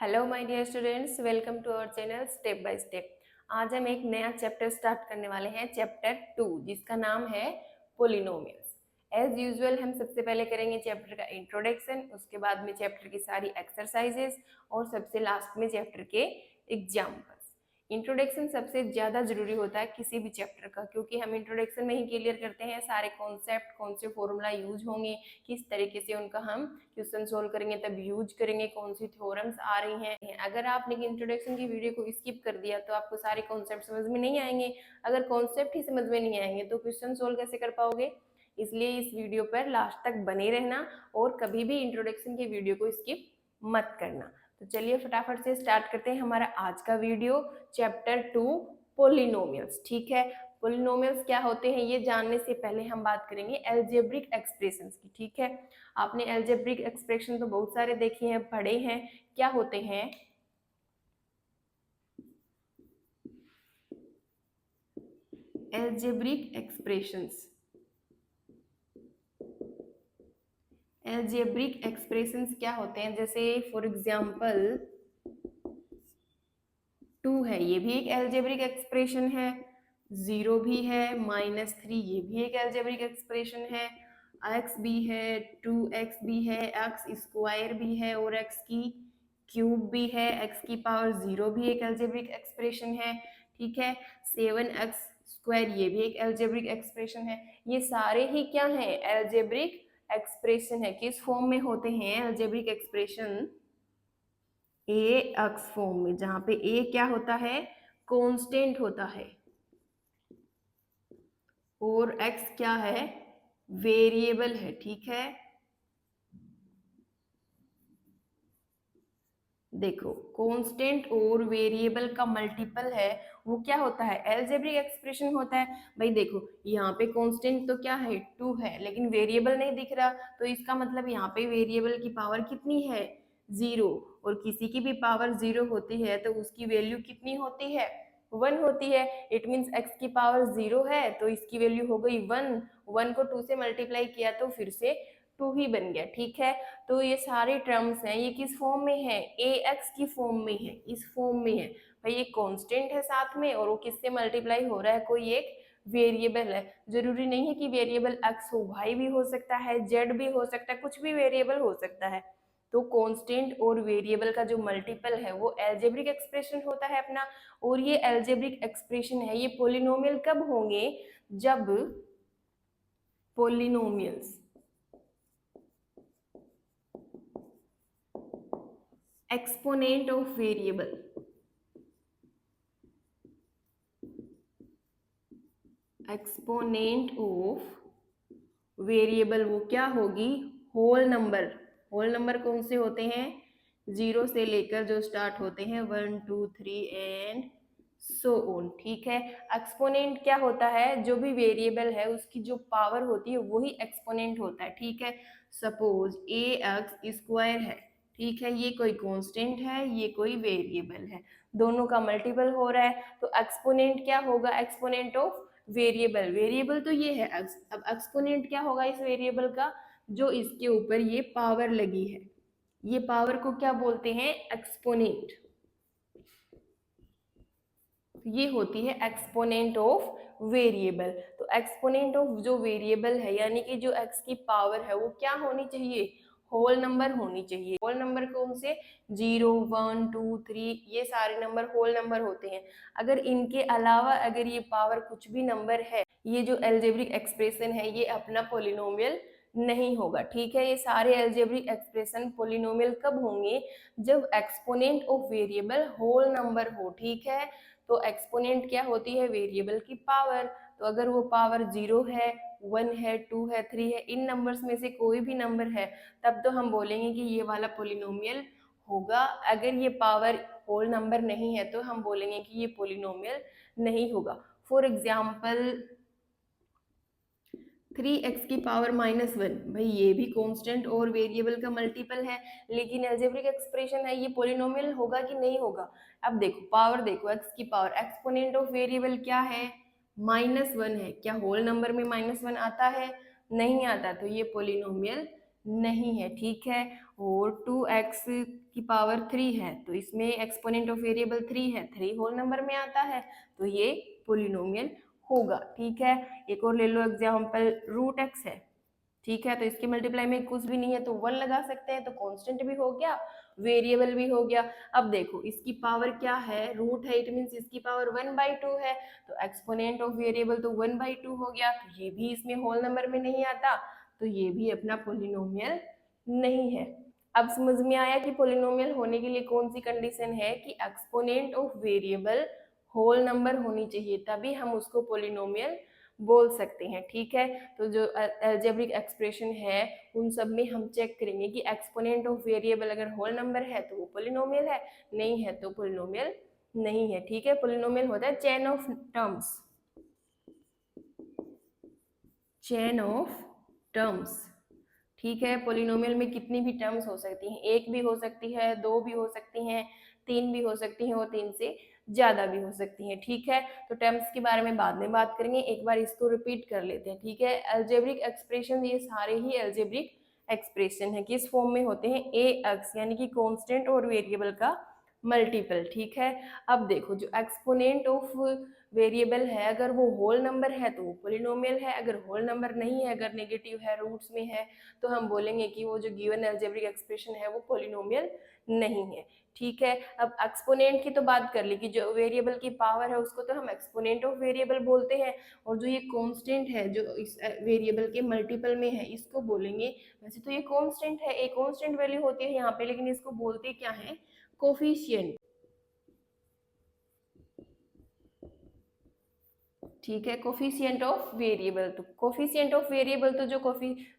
Hello my dear students, welcome to our channel step by step. आज हम एक नया चैप्टर स्टार्ट करने वाले हैं, चैप्टर 2, जिसका नाम है पोलिनोमियल्स। एज यूजुअल हम सबसे पहले करेंगे चैप्टर का इंट्रोडक्शन, उसके बाद में चैप्टर की सारी एक्सरसाइजेस और सबसे लास्ट में चैप्टर के एग्जाम्पल्स। इंट्रोडक्शन सबसे ज़्यादा जरूरी होता है किसी भी चैप्टर का, क्योंकि हम इंट्रोडक्शन में ही क्लियर करते हैं सारे कॉन्सेप्ट, कौन से फॉर्मूला यूज होंगे, किस तरीके से उनका हम क्वेश्चन सोल्व करेंगे, तब यूज करेंगे, कौन सी थ्योरम्स आ रही हैं। अगर आपने इंट्रोडक्शन की वीडियो को स्किप कर दिया तो आपको सारे कॉन्सेप्ट समझ में नहीं आएंगे। अगर कॉन्सेप्ट ही समझ में नहीं आएंगे तो क्वेश्चन सोल्व कैसे कर पाओगे। इसलिए इस वीडियो पर लास्ट तक बने रहना और कभी भी इंट्रोडक्शन की वीडियो को स्किप मत करना। तो चलिए फटाफट से स्टार्ट करते हैं हमारा आज का वीडियो, चैप्टर 2 पोलिनोमियल्स। ठीक है, पोलिनोमियल्स क्या होते हैं ये जानने से पहले हम बात करेंगे अलजेब्रिक एक्सप्रेशंस की। ठीक है, आपने अलजेब्रिक एक्सप्रेशन तो बहुत सारे देखे हैं, पढ़े हैं। क्या होते हैं अलजेब्रिक एक्सप्रेशंस? अलजेब्रिक एक्सप्रेशंस क्या होते हैं? जैसे फॉर एग्जांपल 2 है, ये भी एक अलजेब्रिक एक्सप्रेशन है। 0 भी है, -3 ये भी एक अलजेब्रिक एक्सप्रेशन है। x भी है, 2x भी है, x स्क्वायर भी है और x की क्यूब भी है, x की पावर 0 भी एक अलजेब्रिक एक्सप्रेशन है। ठीक है, 7x स्क्वायर ये भी एक अलजेब्रिक एक्सप्रेशन है। ये सारे ही क्या है? अलजेब्रिक एक्सप्रेशन है। किस फॉर्म में होते हैं अलजेब्रिक एक्सप्रेशन? ए अक्स फॉर्म में, जहां पे ए क्या होता है? कांस्टेंट होता है और एक्स क्या है? वेरिएबल है। ठीक है, देखो कांस्टेंट और वेरिएबल का मल्टीपल है वो क्या होता है? अलजेब्रिक एक्सप्रेशन होता है। भाई देखो यहाँ पे कांस्टेंट तो क्या है? 2 है, लेकिन वेरिएबल नहीं दिख रहा, तो इसका मतलब यहाँ पे वेरिएबल की पावर कितनी है? 0। और किसी की भी पावर 0 होती है तो उसकी वैल्यू कितनी होती है? 1 होती है। इट मीन्स x की पावर 0 है तो इसकी वैल्यू हो गई 1। 1 को 2 से मल्टीप्लाई किया तो फिर से 2 ही बन गया। ठीक है, तो ये सारे टर्म्स हैं, ये किस फॉर्म में है? ax की फॉर्म में है, इस फॉर्म में है। भाई ये कांस्टेंट है साथ में और वो किससे मल्टीप्लाई हो रहा है? कोई एक वेरिएबल है। जरूरी नहीं है कि वेरिएबल x हो, y भी हो सकता है, z भी हो सकता है, कुछ भी वेरिएबल हो सकता है। तो कांस्टेंट और वेरिएबल का जो मल्टीपल है वो अलजेब्रिक एक्सप्रेशन होता है अपना। और ये अलजेब्रिक एक्सप्रेशन है, ये पोलिनोमियल कब होंगे? जब polynomials exponent of variable, exponent of variable वो क्या होगी? Whole number. होल नंबर कौन से होते हैं? 0 से लेकर जो स्टार्ट होते हैं 1 2 3 एंड सो ऑन। ठीक है, एक्सपोनेंट क्या होता है? जो भी वेरिएबल है उसकी जो पावर होती है वही एक्सपोनेंट होता है। ठीक है, सपोज ए एक्स स्क्वायर है। ठीक है, ये कोई कांस्टेंट है, ये कोई वेरिएबल है, दोनों का मल्टीपल हो रहा है, तो एक्सपोनेंट क्या होगा? Exponent of variable. वेरिएबल तो ये है, अब एक्सपोनेंट क्या होगा इस वेरिएबल का? जो इसके ऊपर ये पावर लगी है, ये पावर को क्या बोलते हैं? एक्सपोनेंट। ये होती है एक्सपोनेंट ऑफ वेरिएबल। तो एक्सपोनेंट ऑफ जो वेरिएबल है, यानी कि जो एक्स की पावर है वो क्या होनी चाहिए? होल नंबर होनी चाहिए। होल नंबर कौन से? 0 1 2 3 ये सारे नंबर होल नंबर होते हैं। अगर इनके अलावा अगर ये पावर कुछ भी नंबर है, ये जो अलजेब्रिक एक्सप्रेशन है ये अपना पोलिनोमियल नहीं होगा। ठीक है, ये सारे अलजेब्रिक एक्सप्रेशन पोलिनोमियल कब होंगे? जब exponent of variable whole number हो। ठीक है, तो एक्सपोनेंट क्या होती है? वेरिएबल की पावर। तो अगर वो पावर 0 है, 1 है, 2 है, 3 है, इन नंबर्स में से कोई भी नंबर है, तब तो हम बोलेंगे कि ये वाला पोलिनोमियल होगा। अगर ये पावर होल नंबर नहीं है तो हम बोलेंगे कि ये पोलिनोमियल नहीं होगा। फॉर एग्जाम्पल 3x की पावर -1, भाई ये भी कांस्टेंट और वेरिएबल का मल्टीपल है, लेकिन अलजेब्रिक एक्सप्रेशन है, ये पोलिनोमियल होगा कि नहीं होगा? अब देखो पावर, देखो x की पावर, एक्सपोनेंट ऑफ वेरिएबल क्या है? -1 है। क्या होल नंबर में -1 आता है? नहीं आता, तो ये पोलिनोमियल नहीं है, ठीक है। और 2x की पावर 3 है तो इसमें एक्सपोनेंट ऑफ वेरिएबल 3 है, 3 होल नंबर में आता है तो ये पोलिनोमियल होगा, ठीक है। एक और ले लो एग्जाम्पल, रूट एक्स है, ठीक है, तो इसके मल्टीप्लाई में कुछ भी नहीं है तो 1 लगा सकते हैं, तो कांस्टेंट भी हो गया, वेरिएबल भी हो गया। अब देखो इसकी पावर क्या है, रूट है, इट मींस इसकी पावर 1/2 है, तो एक्सपोनेंट ऑफ वेरिएबल तो 1/2 हो गया, तो ये भी इसमें होल नंबर में नहीं आता, तो ये भी अपना पोलिनोमियल नहीं है। अब समझ में आया कि पोलिनोमियल होने के लिए कौन सी कंडीशन है कि exponent of variable whole number होनी चाहिए, तभी हम उसको पोलिनोमियल बोल सकते हैं, ठीक है। तो जो अलजेब्रिक एक्सप्रेशन है उन सब में हम चेक करेंगे कि एक्सपोनेंट ऑफ वेरिएबल अगर होल नंबर है तो वो पोलिनोमियल है, नहीं है तो पोलिनोमियल नहीं है, ठीक है। पोलिनोमियल होता है chain of terms, chain of terms, ठीक है। पोलिनोमियल में कितनी भी टर्म्स हो सकती हैं, एक भी हो सकती है, दो भी हो सकती हैं, तीन भी हो सकती हैं और तीन से ज्यादा भी हो सकती हैं, ठीक है। तो टर्म्स के बारे में बाद में बात करेंगे, एक बार इसको रिपीट कर लेते हैं, ठीक है। अलजेब्रिक एक्सप्रेशन, ये सारे ही अलजेब्रिक एक्सप्रेशन है, किस फॉर्म में होते हैं, ए एक्स यानी कि कांस्टेंट और वेरिएबल का मल्टीपल, ठीक है। अब देखो जो एक्सपोनेंट ऑफ वेरिएबल है अगर वो होल नंबर है तो वो पोलिनोमियल है, अगर होल नंबर नहीं है, अगर नेगेटिव है, रूट्स में है, तो हम बोलेंगे कि वो जो गिवन अलजेब्रिक एक्सप्रेशन है वो पोलिनोमियल नहीं है, ठीक है। अब एक्सपोनेंट की तो बात कर ली कि जो वेरिएबल की पावर है उसको तो हम एक्सपोनेंट ऑफ वेरिएबल बोलते हैं, और जो ये कांस्टेंट है जो इस वेरिएबल के मल्टीपल में है इसको बोलेंगे, वैसे तो ये कांस्टेंट है, एक कांस्टेंट वैल्यू होती है यहाँ पे, लेकिन इसको बोलते क्या है, कोफिशिएंट, ठीक है। कोफिशिएंट ऑफ वेरिएबल, तो कोफिशिएंट ऑफ वेरिएबल तो जो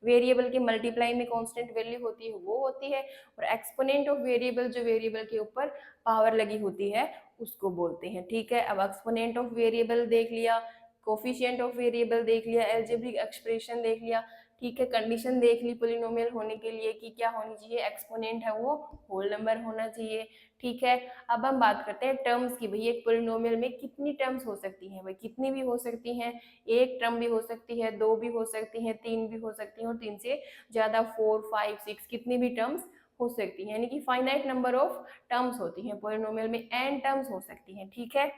वेरिएबल के मल्टीप्लाई में कांस्टेंट वैल्यू होती है वो होती है, और एक्सपोनेंट ऑफ वेरिएबल जो वेरिएबल के ऊपर पावर लगी होती है उसको बोलते हैं, ठीक है। अब एक्सपोनेंट ऑफ वेरिएबल देख लिया, कोफिशिएंट ऑफ वेरिएबल देख लिया, अलजेब्रिक एक्सप्रेशन देख लिया, ठीक है। कंडीशन देख ली पोलिनोमियल होने के लिए कि क्या होनी चाहिए, एक्सपोनेंट है वो होल नंबर होना चाहिए, ठीक है। अब हम बात करते हैं टर्म्स की, भाई एक पोलिनोमियल में कितनी टर्म्स हो सकती हैं, भाई कितनी भी हो सकती हैं, एक टर्म भी हो सकती है, दो भी हो सकती हैं, तीन भी हो सकती हैं, और तीन से ज्यादा 4, 5, 6 कितनी भी टर्म्स हो सकती हैं, यानी कि फाइनाइट नंबर ऑफ टर्म्स होती हैं पोलिनोमियल में, n टर्म्स हो सकती हैं, ठीक है।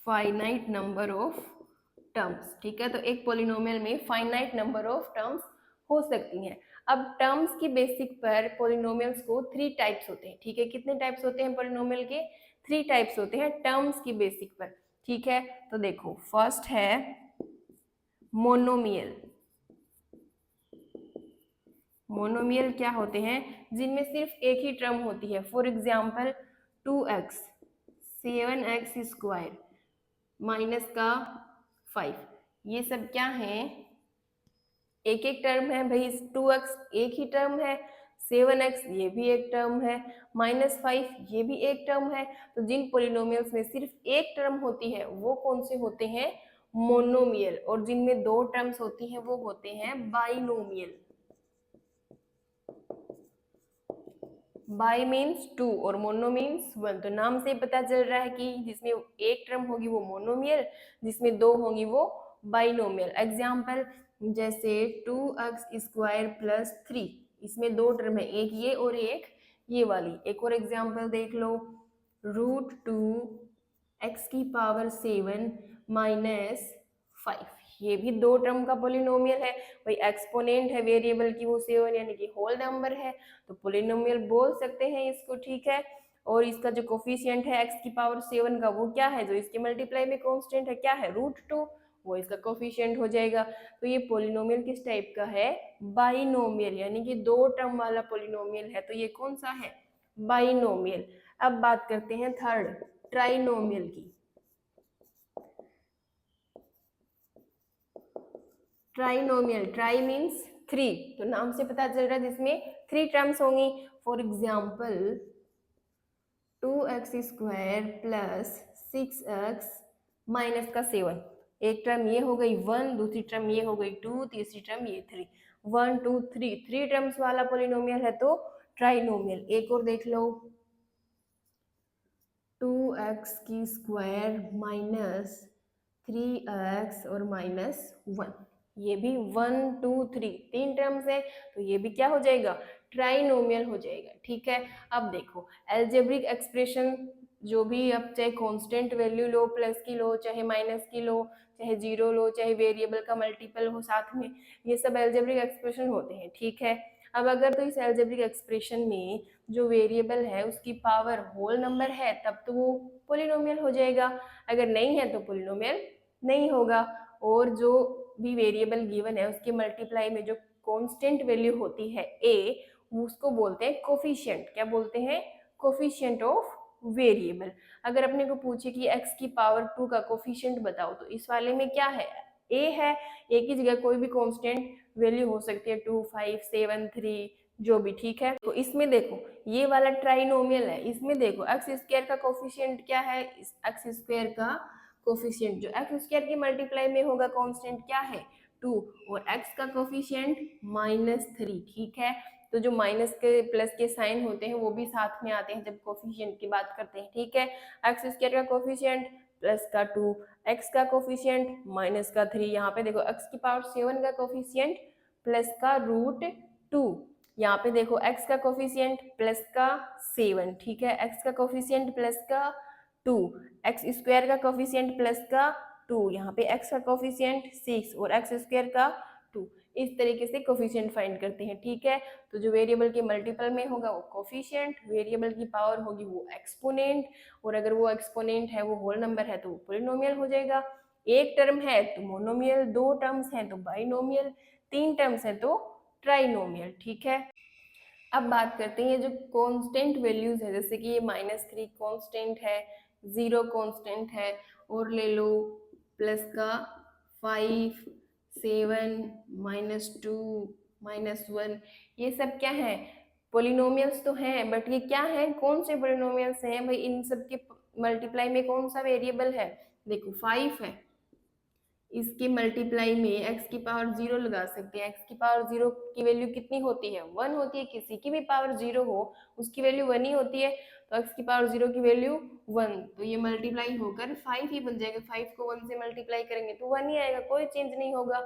फाइनाइट नंबर ऑफ टर्म्स, ठीक है। तो एक पोलिनोमियल में फाइनाइट नंबर ऑफ टर्म्स हो सकती हैं। अब टर्म्स की बेसिक पर पोलिनोमियल्स को 3 टाइप्स होते हैं, ठीक है। कितने टाइप्स होते हैं पोलिनोमियल के, 3 टाइप्स होते हैं टर्म्स की बेसिक पर, ठीक है। तो देखो फर्स्ट है मोनोमियल, मोनोमियल क्या होते हैं, जिनमें सिर्फ एक ही टर्म होती है, for example 2x 7x square minus का 5, ये सब क्या है, एक एक टर्म है भाई, 2x एक ही टर्म है, 7x ये भी एक टर्म है, -5 ये भी एक टर्म है, तो जिन पोलिनोमियल्स में सिर्फ एक टर्म होती है वो कौन से होते हैं, मोनोमियल, और जिनमें दो टर्म्स होती हैं वो होते हैं बाइनोमियल। बाई मीन्स 2 और मोनो मीन्स 1, तो नाम से पता चल रहा है कि जिसमें एक टर्म होगी वो मोनोमियल, जिसमें दो होंगी वो बाइनोमियल। एग्जाम्पल जैसे 2x स्क्वायर प्लस 3, इसमें दो टर्म है, एक ये और एक ये वाली। एक और एग्जाम्पल देख लो, √2 x की पावर 7 माइनस 5, ये भी दो टर्म का पोलिनोमियल है, भाई एक्सपोनेंट है वेरिएबल की वो 7 यानी कि होल नंबर है, तो पोलिनोमियल बोल सकते हैं इसको, ठीक है। और इसका जो कोफिशिएंट है x की पावर 7 का वो क्या है, जो इसके मल्टीप्लाई में कांस्टेंट है क्या है, √2, वो इसका कोफिशिएंट हो जाएगा। तो ये पोलिनोमियल किस टाइप का है, बाइनोमियल, यानी कि दो टर्म वाला पोलिनोमियल है, तो ये कौन सा है, बाइनोमियल। अब बात करते हैं थर्ड, ट्राइनोमियल की। ट्राइनोमियल, ट्राई मीन्स 3, तो नाम से पता चल रहा है जिसमें 3 टर्म्स होंगी, for example 2x square plus 6x minus का 7, एक टर्म ये हो गई 1, दूसरी टर्म ये हो गई 2, तीसरी टर्म ये 3, 1 2 3, 3 टर्म्स वाला पोलिनोमियल है तो ट्राइनोमियल। एक और देख लो, 2x की स्क्वायर माइनस 3x और -1, ये भी 1 2 3 3 टर्म्स है, तो ये भी क्या हो जाएगा, ट्राइनोमियल हो जाएगा। ठीक है, अब देखो एल्जेब्रिक एक्सप्रेशन जो भी, अब चाहे कांस्टेंट वैल्यू लो, प्लस की लो, चाहे माइनस की लो, चाहे जीरो लो, चाहे वेरिएबल का मल्टीपल हो साथ में, ये सब एल्जेब्रिक एक्सप्रेशन होते हैं। ठीक है, अब अगर तो इस एल्जेब्रिक एक्सप्रेशन में जो वेरिएबल है उसकी पावर होल नंबर है तब तो वो पोलिनोमियल हो जाएगा, अगर नहीं है तो पोलिनोमियल नहीं होगा। और जो भी वेरिएबल गिवन है उसके मल्टीप्लाई में जो कांस्टेंट वैल्यू होती है ए, उसको बोलते हैं कोफिशिएंट। क्या बोलते हैं, कोफिशिएंट ऑफ वेरिएबल। अगर अपने को पूछे कि x की पावर 2 का कोफिशिएंट बताओ, तो इस वाले में क्या है, a है। a की जगह कोई भी कांस्टेंट वैल्यू हो सकती है, 2 5 7 3 जो भी। ठीक है, तो इसमें देखो ये वाला ट्राइनोमियल है, इसमें देखो एक्स स्क्वायर का कोफिशिएंट क्या है, इस एक्स स्क्वायर का कोफिशिएंट जो एक्स स्क्वायर की मल्टीप्लाई में होगा कांस्टेंट क्या है 2, और x का कोफिशिएंट -3। ठीक है, तो जो माइनस के प्लस के साइन होते हैं वो भी साथ में आते हैं जब कोफिशिएंट की बात करते हैं। ठीक है, एक्स स्क्वायर का कोफिशिएंट प्लस का 2, x का कोफिशिएंट माइनस का 3, यहाँ पे देखो x की पावर 7 का कोफिशिएंट प्लस का √2, यहाँ पे देखो x का कोफिशिएंट प्लस का 7। ठीक है, x का कोफिशिएंट प्लस का 2, एक्स स्क्वायर का कोफिशिएंट प्लस का 2, यहाँ पे x का कोफिशिएंट 6 और एक्स स्क्वायर का 2। इस तरीके से कोफिशिएंट फाइंड करते हैं। ठीक है, तो जो वेरिएबल के मल्टीपल में होगा वो कोफिशिएंट, वेरिएबल की पावर होगी वो एक्सपोनेंट, और अगर वो एक्सपोनेंट है वो होल नंबर है तो वो पोलिनोमियल हो जाएगा। एक टर्म है तो मोनोमियल, दो टर्म्स हैं तो बाइनोमियल, तीन टर्म्स हैं तो ट्राइनोमियल। ठीक है, अब बात करते हैं जो कांस्टेंट वैल्यूज है, जैसे कि ये -3 कांस्टेंट है, 0 कांस्टेंट है, और ले लो प्लस का 5 7 -2 -1, ये सब क्या है, पोलिनोमियल्स तो हैं, बट ये क्या है, कौन से पोलिनोमियल्स हैं भाई, इन सब के मल्टीप्लाई में कौन सा वेरिएबल है, देखो 5 है, इसके मल्टीप्लाई में x की पावर 0 लगा सकते हैं। x की पावर 0 की वैल्यू कितनी होती है, 1 होती है, किसी की भी पावर 0 हो उसकी वैल्यू 1 ही होती है, तो x की पावर 0 की वैल्यू 1, तो ये मल्टीप्लाई होकर 5 ही बन जाएगा। 5 को 1 से मल्टीप्लाई करेंगे तो 1 ही आएगा, कोई चेंज नहीं होगा।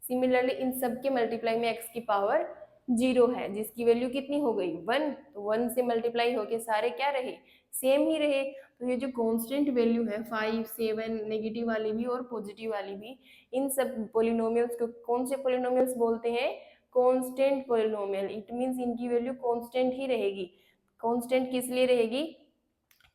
सिमिलरली इन सब के मल्टीप्लाई में x की पावर 0 है जिसकी वैल्यू कितनी हो गई 1, तो 1 से मल्टीप्लाई होके सारे क्या रहे, सेम ही रहे। तो ये जो कांस्टेंट वैल्यू है 5 7 नेगेटिव वाली भी और पॉजिटिव वाली भी, इन सब पोलिनोमियल्स को कौन से पोलिनोमियल्स बोलते हैं, कांस्टेंट पोलिनोमियल। इट मींस इनकी वैल्यू कांस्टेंट ही रहेगी। कांस्टेंट किस लिए रहेगी,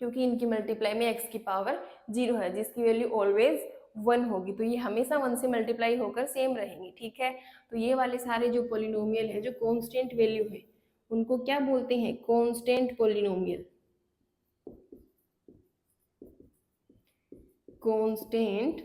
क्योंकि इनकी मल्टीप्लाई में x की पावर 0 है जिसकी वैल्यू ऑलवेज 1 होगी, तो ये हमेशा 1 से मल्टीप्लाई होकर सेम रहेंगी। ठीक है, तो ये वाले सारे जो पोलिनोमियल है जो कांस्टेंट वैल्यू है उनको क्या बोलते हैं, कांस्टेंट पोलिनोमियल। कांस्टेंट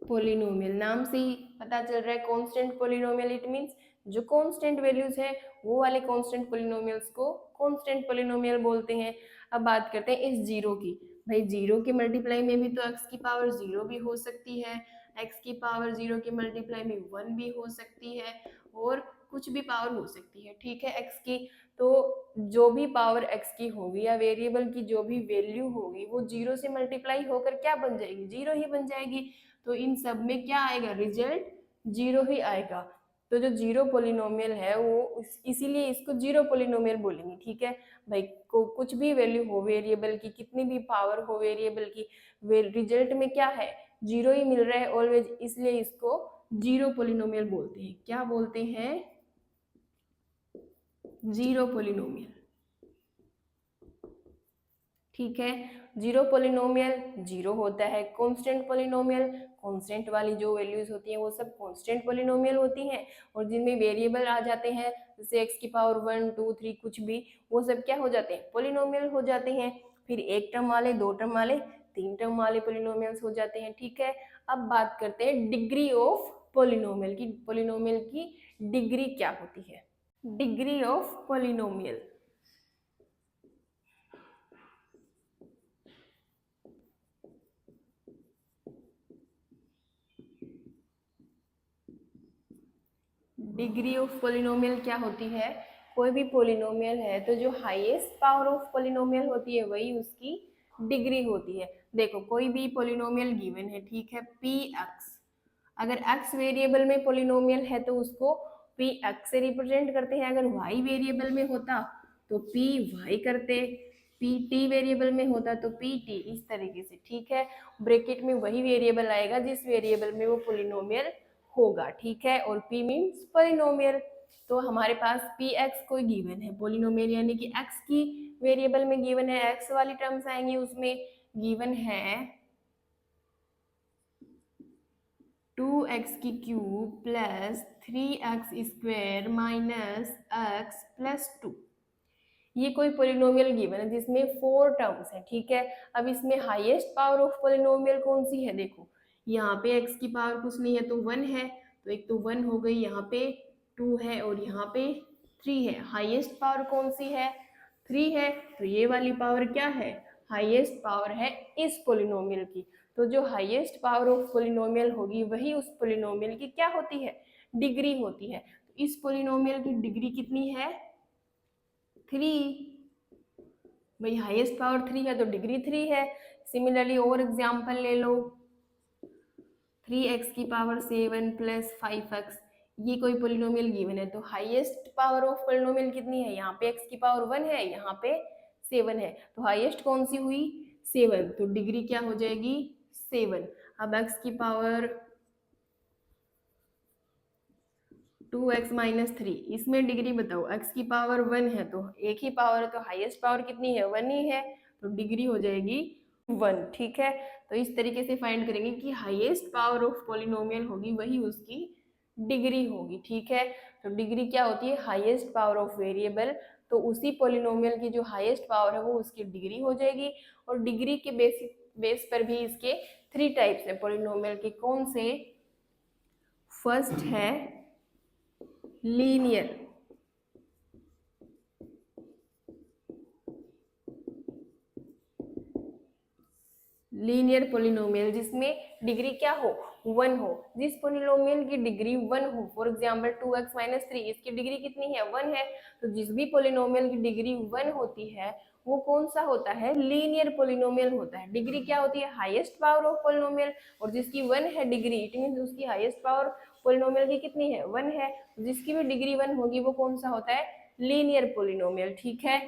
पोलिनोमियल, नाम से ही पता चल रहा है कांस्टेंट पोलिनोमियल, इट मींस जो कांस्टेंट वैल्यूज है वो वाले कांस्टेंट पोलिनोमियल्स को कांस्टेंट पोलिनोमियल बोलते हैं। अब बात करते हैं इस जीरो की, भाई जीरो के मल्टीप्लाई में भी तो x की पावर 0 भी हो सकती है, x की पावर 0 के मल्टीप्लाई में 1 भी हो सकती है, और कुछ भी पावर हो सकती है। ठीक है, x की, तो जो भी पावर x की होगी या वेरिएबल की जो भी वैल्यू होगी वो 0 से मल्टीप्लाई होकर क्या बन जाएगी, 0 ही बन जाएगी। तो इन सब में क्या आएगा, रिजल्ट 0 ही आएगा। तो जो जीरो पोलिनोमियल है वो इसीलिए इसको जीरो पोलिनोमियल बोलेंगे। ठीक है भाई, को कुछ भी वैल्यू हो वेरिएबल की, कितनी भी पावर हो वेरिएबल की, रिजल्ट में क्या है, 0 ही मिल रहा है ऑलवेज, इसलिए इसको जीरो पोलिनोमियल बोलते हैं। क्या बोलते हैं, जीरो पोलिनोमियल। ठीक है, जीरो पोलिनोमियल जीरो होता है, कांस्टेंट पोलिनोमियल कांस्टेंट वाली जो वैल्यूज होती हैं वो सब कांस्टेंट पोलिनोमियल होती हैं, और जिनमें वेरिएबल आ जाते हैं जैसे x की पावर 1 2 3 कुछ भी, वो सब क्या हो जाते हैं, पोलिनोमियल हो जाते हैं। फिर एक टर्म वाले, दो टर्म वाले, तीन टर्म वाले पोलिनोमियल्स हो जाते हैं। ठीक है, अब बात करते हैं डिग्री ऑफ पोलिनोमियल की, पोलिनोमियल की डिग्री क्या होती है, degree of polynomial. Degree of polynomial क्या होती है, कोई भी पोलिनोमियल है तो जो हाईएस्ट पावर ऑफ पोलिनोमियल होती है वही उसकी डिग्री होती है। देखो कोई भी पोलिनोमियल गिवन है, ठीक है, px, अगर x वेरिएबल में पोलिनोमियल है तो उसको p x से रिप्रेजेंट करते हैं, अगर y वेरिएबल में होता तो p y करते, p t वेरिएबल में होता तो p t, इस तरीके से, ठीक है। ब्रैकेट में वही वेरिएबल आएगा जिस वेरिएबल में वो पोलिनोमियल होगा, ठीक है। और p मीन्स पोलिनोमियल, तो हमारे पास पी एक्स कोई गिवन है, पोलिनोमियल यानी कि x की वेरिएबल में गिवन है, x वाली टर्म्स आएंगी, उसमें गिवन है 2x की cube plus 3x square minus x plus 2। ये कोई पोलिनोमियल गिवन है जिसमें 4 टर्म्स हैं, ठीक है। अब इसमें हाईएस्ट पावर ऑफ पोलिनोमियल कौन सी है, देखो यहाँ पे x की पावर कुछ नहीं है तो 1 है, तो एक तो 1 हो गई, यहाँ पे 2 है और यहाँ पे 3 है। हाईएस्ट पावर कौन सी है, 3 है, तो ये वाली पावर क्या है, हाईएस्ट पावर है इस पोलिनोमियल की। तो जो हाईएस्ट पावर ऑफ पोलिनोमियल होगी वही उस पोलिनोमियल की क्या होती है, डिग्री होती है। तो इस पोलिनोमियल की डिग्री कितनी है, 3। भाई हाईएस्ट पावर 3 है तो डिग्री 3 है। सिमिलरली और एग्जाम्पल ले लो, 3x की पावर 7 प्लस 5x, ये कोई पोलिनोमियल गिवन है तो हाईएस्ट पावर ऑफ पोलिनोमियल कितनी है, यहाँ पे x की पावर 1 है, यहाँ पे 7 है, तो हाईएस्ट कौन सी हुई, 7, तो डिग्री क्या हो जाएगी, 7। अब x की पावर 2x माइनस 3, इसमें डिग्री बताओ, x की पावर 1 है तो एक ही पावर है तो हाईएस्ट पावर कितनी है, 1 ही है, तो डिग्री हो जाएगी 1, ठीक है। तो इस तरीके से फाइंड करेंगे कि हाईएस्ट पावर ऑफ पॉलिनोमियल होगी वही उसकी डिग्री होगी, ठीक है। तो डिग्री क्या होती है, हाईएस्ट पावर ऑफ वेरिएबल, तो उसी पॉलिनोमियल की जो हाईएस्ट पावर है वो उसकी डिग्री हो जाएगी। और डिग्री के बेस पर भी इसके 3 टाइप्स है पॉलिनोमियल के, कौन से, फर्स्ट है लीनियर, लीनियर पोलिनोमियल जिसमें डिग्री क्या हो, 1 हो। जिस पोलिनोमियल की डिग्री 1 हो, फॉर एग्जांपल 2x माइनस 3, इसकी डिग्री कितनी है, 1 है, तो जिस भी पोलिनोमियल की डिग्री 1 होती है वो कौन सा होता है, लीनियर पोलिनोमियल होता है। डिग्री क्या होती है, हाईएस्ट पावर ऑफ पोलिनोमियल, और जिसकी 1 है डिग्री, इट मींस उसकी हाईएस्ट पावर पोलिनोमियल की कितनी है, 1 है, जिसकी भी डिग्री 1 होगी वो कौन सा होता है, लीनियर पोलिनोमियल, ठीक है।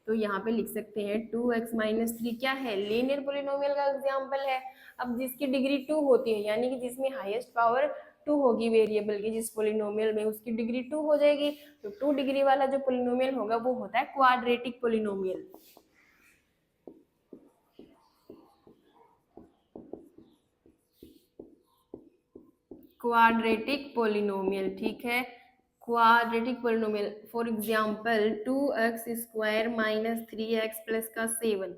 तो यहाँ पे लिख सकते हैं 2x माइनस 3 क्या है, लीनियर पोलिनोमियल का एग्जाम्पल है। अब जिसकी डिग्री 2 होती है, यानी कि जिसमें हाईएस्ट पावर 2 होगी वेरिएबल की, जिस पोलिनोमियल में उसकी डिग्री 2 हो जाएगी, तो 2 डिग्री वाला जो पोलिनोमियल होगा वो होता है क्वाड्रेटिक पोलिनोमियल। क्वाड्रेटिक पोलिनोमियल, ठीक है, quadratic polynomial, for example 2x square minus 3x plus का 7,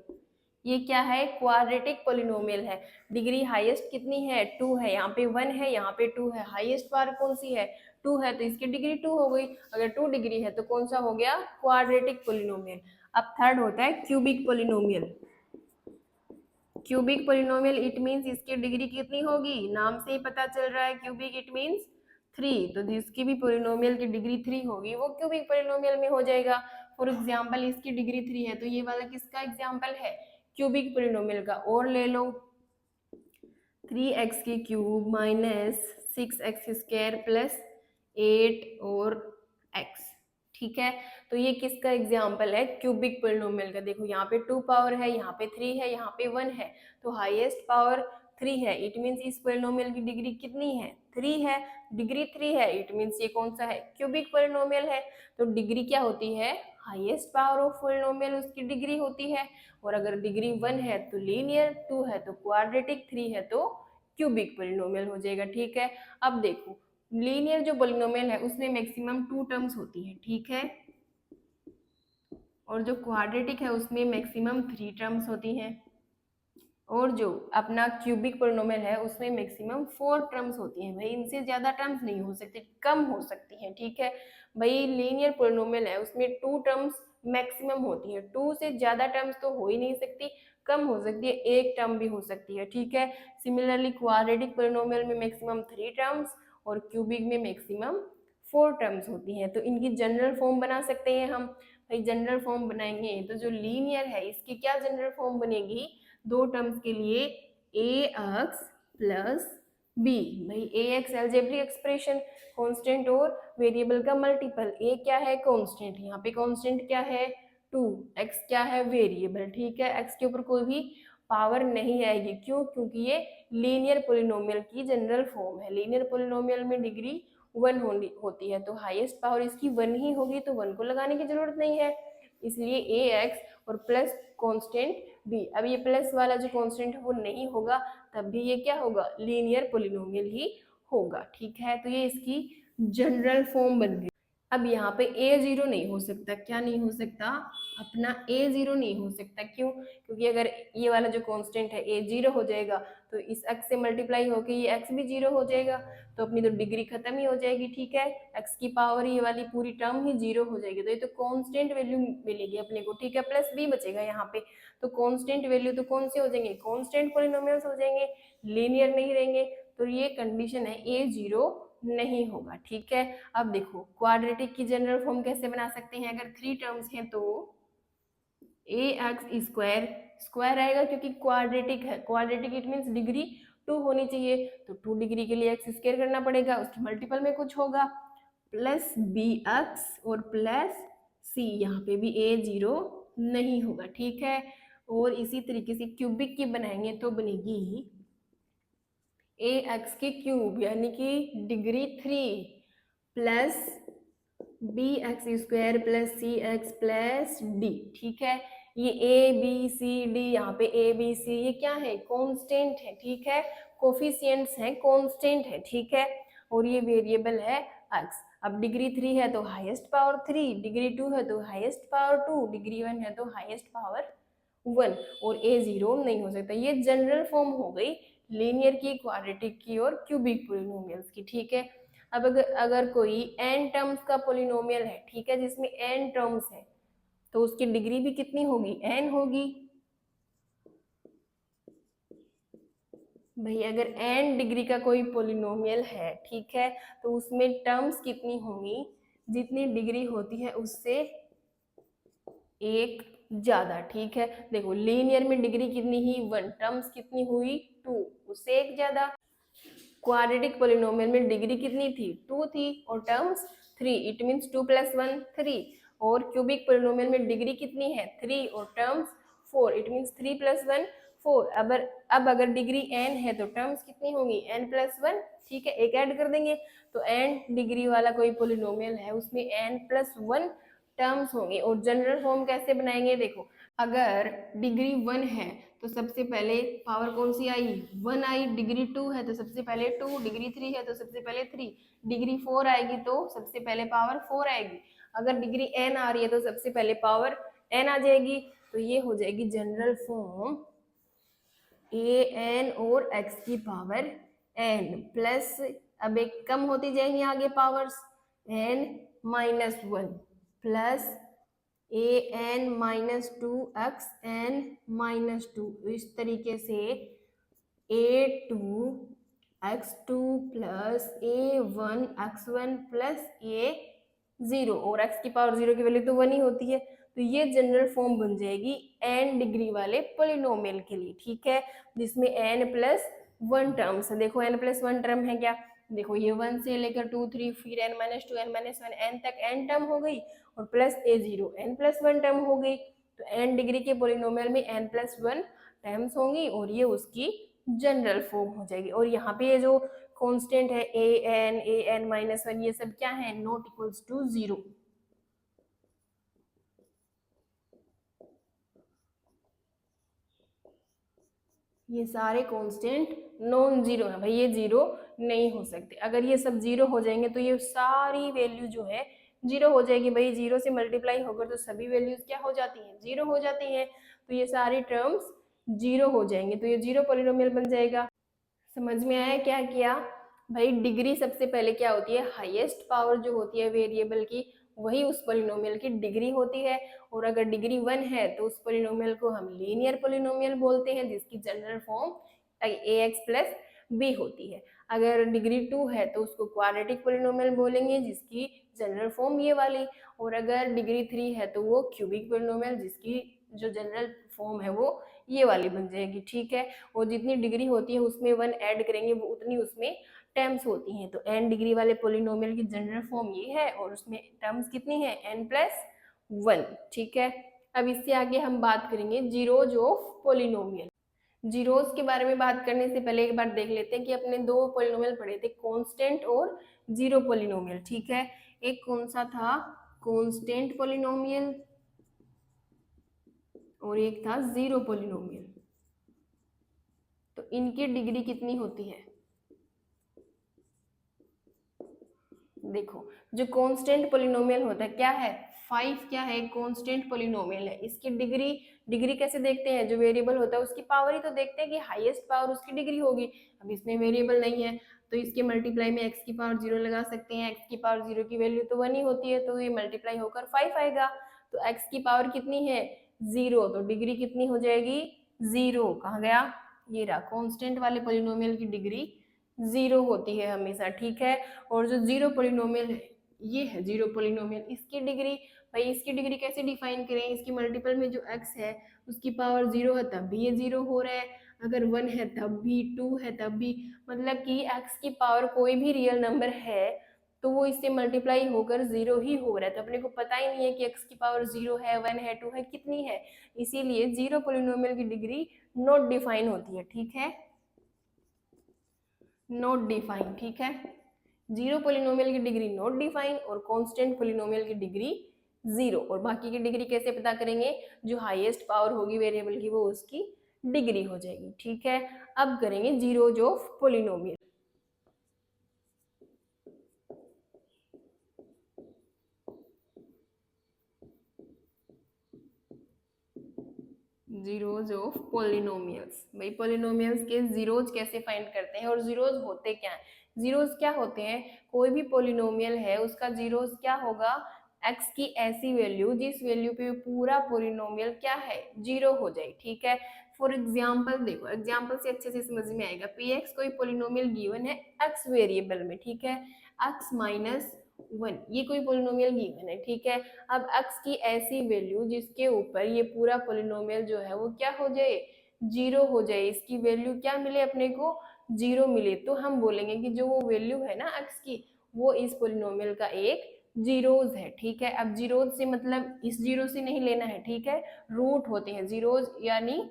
ये क्या है, क्वाड्रेटिक पोलिनोमियल है। डिग्री हाईएस्ट कितनी है, 2 है, यहाँ पे 1 है, यहाँ पे 2 है, हाईएस्ट पावर कौन सी है, 2 है, तो इसकी डिग्री 2 हो गई। अगर 2 डिग्री है तो कौन सा हो गया, क्वाड्रेटिक पोलिनोमियल। अब थर्ड होता है cubic polynomial. Cubic polynomial it means इसकी डिग्री कितनी होगी, नाम से ही पता चल रहा है, क्यूबिक इट मींस 3, तो जिसकी भी पोलिनोमियल की डिग्री 3 होगी वो क्यूबिक पोलिनोमियल में हो जाएगा। फॉर एग्जांपल इसकी डिग्री 3 है तो ये वाला किसका एग्जांपल है, क्यूबिक पोलिनोमियल का। और ले लो 3x की cube minus 6x square plus 8 और x, ठीक है। तो ये किसका एग्जाम्पल है, क्यूबिक पोलिनोमियल का। देखो यहाँ पे 2 पावर है, यहाँ पे 3 है, यहाँ पे 1 है, तो हाईएस्ट पावर 3 है, इट मींस इस पोलिनोमियल की डिग्री कितनी है, 3 है, डिग्री 3 है, इट मींस ये कौन सा है, क्यूबिक पोलिनोमियल है। तो डिग्री क्या होती है, हाईएस्ट पावर ऑफ पोलिनोमियल उसकी डिग्री होती है। और अगर डिग्री 1 है तो लीनियर, 2 है तो क्वाड्रेटिक, 3 है तो क्यूबिक पोलिनोमियल हो जाएगा, ठीक है। अब देखो लीनियर जो पोलिनोमियल है उसमें मैक्सिमम 2 टर्म्स होती है, ठीक है, और जो क्वाड्रेटिक है उसमें मैक्सिमम 3 टर्म्स होती हैं, और जो अपना क्यूबिक पोलिनोमियल है उसमें मैक्सिमम 4 टर्म्स होती हैं। भाई इनसे ज्यादा टर्म्स नहीं हो सकती, कम हो सकती हैं, ठीक है। भाई लीनियर पोलिनोमियल है उसमें 2 टर्म्स मैक्सिमम होती हैं, 2 से ज्यादा टर्म्स तो हो ही नहीं सकती, कम हो सकती है, एक टर्म भी हो सकती है, ठीक है। सिमिलरली क्वाड्रेटिक पोलिनोमियल में मैक्सिमम 3 टर्म्स और क्यूबिक में मैक्सिमम 4 टर्म्स होती हैं। तो इनकी जनरल फॉर्म बना सकते हैं हम। भाई जनरल फॉर्म बनाएंगे तो जो लीनियर है इसकी क्या जनरल फॉर्म बनेगी, 2 टर्म्स के लिए ax प्लस बी, भाई ए एक्स एल्जेब्रिक एक्सप्रेशन, कांस्टेंट और वेरिएबल का मल्टीपल। ए क्या है? कांस्टेंट, यहाँ पे कांस्टेंट क्या है? 2, एक्स क्या है? वेरिएबल, ठीक है। एक्स के ऊपर कोई भी पावर नहीं आएगी, क्यों? क्योंकि ये लीनियर पोलिनोमियल की जनरल फॉर्म है। लीनियर पोलिनोमियल में डिग्री 1 होती है, तो हाईएस्ट पावर इसकी 1 ही होगी, तो 1 को लगाने की जरूरत नहीं है, इसलिए ए एक्स और प्लस कांस्टेंट बी। अब ये प्लस वाला जो कांस्टेंट है वो नहीं होगा, तब भी ये क्या होगा? लीनियर पोलिनोमियल ही होगा, ठीक है। तो ये इसकी जनरल फॉर्म बन गई। अब यहाँ पे ए जीरो नहीं हो सकता, क्या नहीं हो सकता? अपना ए जीरो नहीं हो सकता, क्यों? क्योंकि अगर ये वाला जो कांस्टेंट है ए जीरो हो जाएगा, तो इस एक्स से मल्टीप्लाई होकर ये एक्स भी जीरो हो जाएगा, तो अपनी तो डिग्री खत्म ही हो जाएगी, ठीक है। एक्स की पावर ये वाली पूरी टर्म ही जीरो हो जाएगी, तो ये तो कांस्टेंट वैल्यू मिलेगी अपने को, ठीक है। प्लस बी बचेगा यहाँ पे, तो कांस्टेंट वैल्यू तो कौन से हो जाएंगे? कांस्टेंट पोलिनोमियल्स हो जाएंगे, लीनियर नहीं रहेंगे, तो ये कंडीशन है ए जीरो नहीं होगा, ठीक है। अब देखो क्वाड्रेटिक की जनरल फॉर्म कैसे बना सकते हैं? अगर 3 टर्म्स हैं तो ए एक्स स्क्वायर, स्क्वायर आएगा क्योंकि क्वाड्रेटिक है, क्वाड्रेटिक इट मीन्स डिग्री 2 होनी चाहिए, तो 2 डिग्री के लिए एक्स स्क्वायर करना पड़ेगा, उसके मल्टीपल में कुछ होगा, प्लस बी एक्स और प्लस सी, यहाँ पे भी ए जीरो नहीं होगा, ठीक है। और इसी तरीके से क्यूबिक की बनाएंगे तो बनेगी ए एक्स की क्यूब यानी कि degree 3 plus B X square plus C X plus D, ठीक है। ये ए बी सी डी, यहाँ पे ए बी सी ये क्या है? कांस्टेंट है, ठीक है। कोफिशिएंट्स हैं, कांस्टेंट है, ठीक है। और ये वेरिएबल है एक्स। अब डिग्री 3 है तो हाईएस्ट पावर 3, डिग्री 2 है तो हाईएस्ट पावर 2, डिग्री 1 है तो हाईएस्ट पावर 1, और ए जीरो नहीं हो सकता। ये जनरल फॉर्म हो गई लीनियर की, क्वाड्रेटिक की और क्यूबिक पोलिनोमियल्स की, ठीक है। अब अगर कोई n टर्म्स का पोलिनोमियल है, ठीक है, जिसमें n टर्म्स है, तो उसकी डिग्री भी कितनी होगी? n होगी। भाई अगर n डिग्री का कोई पोलिनोमियल है, ठीक है, तो उसमें टर्म्स कितनी होंगी? जितनी डिग्री होती है उससे एक ज्यादा, ठीक है। देखो लीनियर में डिग्री कितनी ही? 1, टर्म्स कितनी हुई? 2, उससे एक ज्यादा। क्वाड्रेटिक पोलिनोमियल में डिग्री कितनी थी? 2 थी और टर्म्स 3, इट मीन्स 2 + 1 3। और क्यूबिक पोलिनोमियल में डिग्री कितनी है? 3 और टर्म्स 4, इट मीन्स 3 + 1 4। अब अगर डिग्री n है तो टर्म्स कितनी होंगी? n + 1, ठीक है, एक ऐड कर देंगे, तो n डिग्री वाला कोई पोलिनोमियल है उसमें n + 1 टर्म्स होंगे। और जनरल फॉर्म कैसे बनाएंगे? देखो अगर डिग्री 1 है तो सबसे पहले पावर कौन सी आई? 1 आई। डिग्री 2 है तो सबसे पहले 2, डिग्री 3 है तो सबसे पहले 3, डिग्री 4 आएगी तो सबसे पहले पावर 4 आएगी। अगर डिग्री n आ रही है तो सबसे पहले पावर n आ जाएगी, तो ये हो जाएगी जनरल फॉर्म ए एन और x की पावर n प्लस, अब एक कम होती जाएंगी आगे powers, n - 1 plus A N -2 x N -2, इस तरीके से a2 x2 plus a1 x1 plus a0, और x की पावर 0 की वैल्यू तो 1 ही होती है, तो ये जनरल फॉर्म बन जाएगी n डिग्री वाले पोलिनोमियल के लिए, ठीक है, जिसमें n + 1 टर्म्स है। देखो n + 1 टर्म है क्या? देखो ये 1 से लेकर 2 3 फिर n - 2 n - 1 n तक n टर्म हो गई, और प्लस a0 n + 1 टर्म हो गई, तो n डिग्री के पोलिनोमियल में n + 1 टर्म्स होंगी, और ये उसकी जनरल फॉर्म हो जाएगी। और यहाँ पे ये जो कांस्टेंट है an -1 ये सब क्या है? Not equals to 0। ये सारे कांस्टेंट नॉन जीरो है, भाई ये जीरो नहीं हो सकते। अगर ये सब जीरो हो जाएंगे तो ये सारी वैल्यू जो है जीरो हो जाएगी। भाई जीरो से मल्टीप्लाई होकर तो सभी वैल्यूज क्या हो जाती हैं? जीरो हो जाती हैं, तो ये सारी टर्म्स जीरो हो जाएंगे, तो ये जीरो पोलिनोमियल बन जाएगा। समझ में आया क्या किया? भाई डिग्री सबसे पहले क्या होती है? हाईएस्ट पावर जो होती है वेरिएबल की, वही उस पोलिनोमियल की डिग्री होती है। और अगर डिग्री 1 है तो उस पोलिनोमियल को हम लीनियर पोलिनोमियल बोलते हैं, जिसकी general form ax plus b होती है। अगर डिग्री 2 है तो उसको क्वाड्रेटिक पोलिनोमियल बोलेंगे, जिसकी जनरल फॉर्म ये वाली। और अगर डिग्री 3 है तो वो क्यूबिक पोलिनोमियल, जिसकी जो जनरल फॉर्म है वो ये वाली बन जाएगी, ठीक है। और जितनी डिग्री होती है उसमें 1 ऐड करेंगे वो उतनी उसमें टर्म्स होती हैं। तो n डिग्री वाले पोलिनोमियल की जनरल फॉर्म ये है और उसमें टर्म्स कितनी है, n+1, ठीक है। अब इससे आगे हम बात करेंगे जीरोज ऑफ पोलिनोमियल। जीरोस के बारे में बात करने से पहले एक बार देख लेते हैं कि अपने दो पोलिनोमियल पढ़े थे, कांस्टेंट और जीरो पोलिनोमियल, ठीक है। एक कौन सा था, कांस्टेंट पोलिनोमियल, और एक था जीरो पोलिनोमियल। तो इनकी डिग्री कितनी होती है, देखो जो कांस्टेंट पोलिनोमियल होता है क्या है, 5 क्या है, कांस्टेंट पोलिनोमियल है। इसकी डिग्री कैसे देखते हैं, जो वेरिएबल होता है उसकी पावर ही तो देखते हैं कि हाईएस्ट पावर उसकी डिग्री होगी। अब इसमें वेरिएबल नहीं है तो इसके मल्टीप्लाई में x की पावर 0 लगा सकते हैं। x की पावर 0 की वैल्यू तो 1 ही होती है, तो ये मल्टीप्लाई होकर 5 आएगा। तो x की पावर कितनी है, 0, तो डिग्री कितनी हो जाएगी, 0। कहाँ गया, ये रहा, कांस्टेंट वाले पोलिनोमियल की डिग्री 0 होती है हमेशा, ठीक है। और जो जीरो पोलिनोमियल है, ये है जीरो पोलिनोमियल, इसकी डिग्री, भाई इसकी डिग्री कैसे डिफाइन करें, इसकी मल्टीपल में जो x है उसकी पावर 0 है तब भी ये 0 हो रहा है, अगर 1 है तब भी, 2 है तब भी, मतलब कि x की पावर कोई भी रियल नंबर है तो वो इससे मल्टीप्लाई होकर 0 ही हो रहा है। तो अपने को पता ही नहीं है कि x की पावर 0 है, 1 है, 2 है, कितनी है, इसीलिए जीरो पोलिनोमियल की डिग्री नॉट डिफाइन होती है, ठीक है, नॉट डिफाइन, ठीक है। जीरो पोलिनोमियल की डिग्री नॉट डिफाइन और कांस्टेंट पोलिनोमियल की डिग्री 0। और बाकी की डिग्री कैसे पता करेंगे, जो हाईएस्ट पावर होगी वेरिएबल की वो उसकी डिग्री हो जाएगी, ठीक है। अब करेंगे zeros of polynomial. Zeros of polynomials, भाई पोलिनोमियल्स के जीरोज कैसे फाइंड करते हैं और जीरोज होते क्या हैं। जीरोज क्या होते हैं, कोई भी पोलिनोमियल है उसका जीरोज क्या होगा, x की ऐसी वैल्यू जिस वैल्यू पे पूरा पोलिनोमियल क्या है, 0 हो जाए, ठीक है। फॉर एग्जाम्पल देखो, एग्जाम्पल से अच्छे से समझ में आएगा। px कोई पोलिनोमियल गिवन है x वेरिएबल में, ठीक है, x-1 ये कोई पोलिनोमियल गिवन है, ठीक है। अब x की ऐसी वैल्यू जिसके ऊपर ये पूरा पोलिनोमियल जो है वो क्या हो जाए, 0 हो जाए, इसकी वैल्यू क्या मिले अपने को, 0 मिले, तो हम बोलेंगे कि जो वो वैल्यू है ना x की वो इस पोलिनोमियल का एक जीरोज है, ठीक है। अब जीरोज से मतलब इस जीरो से नहीं लेना है, ठीक है, रूट होते हैं जीरोज यानी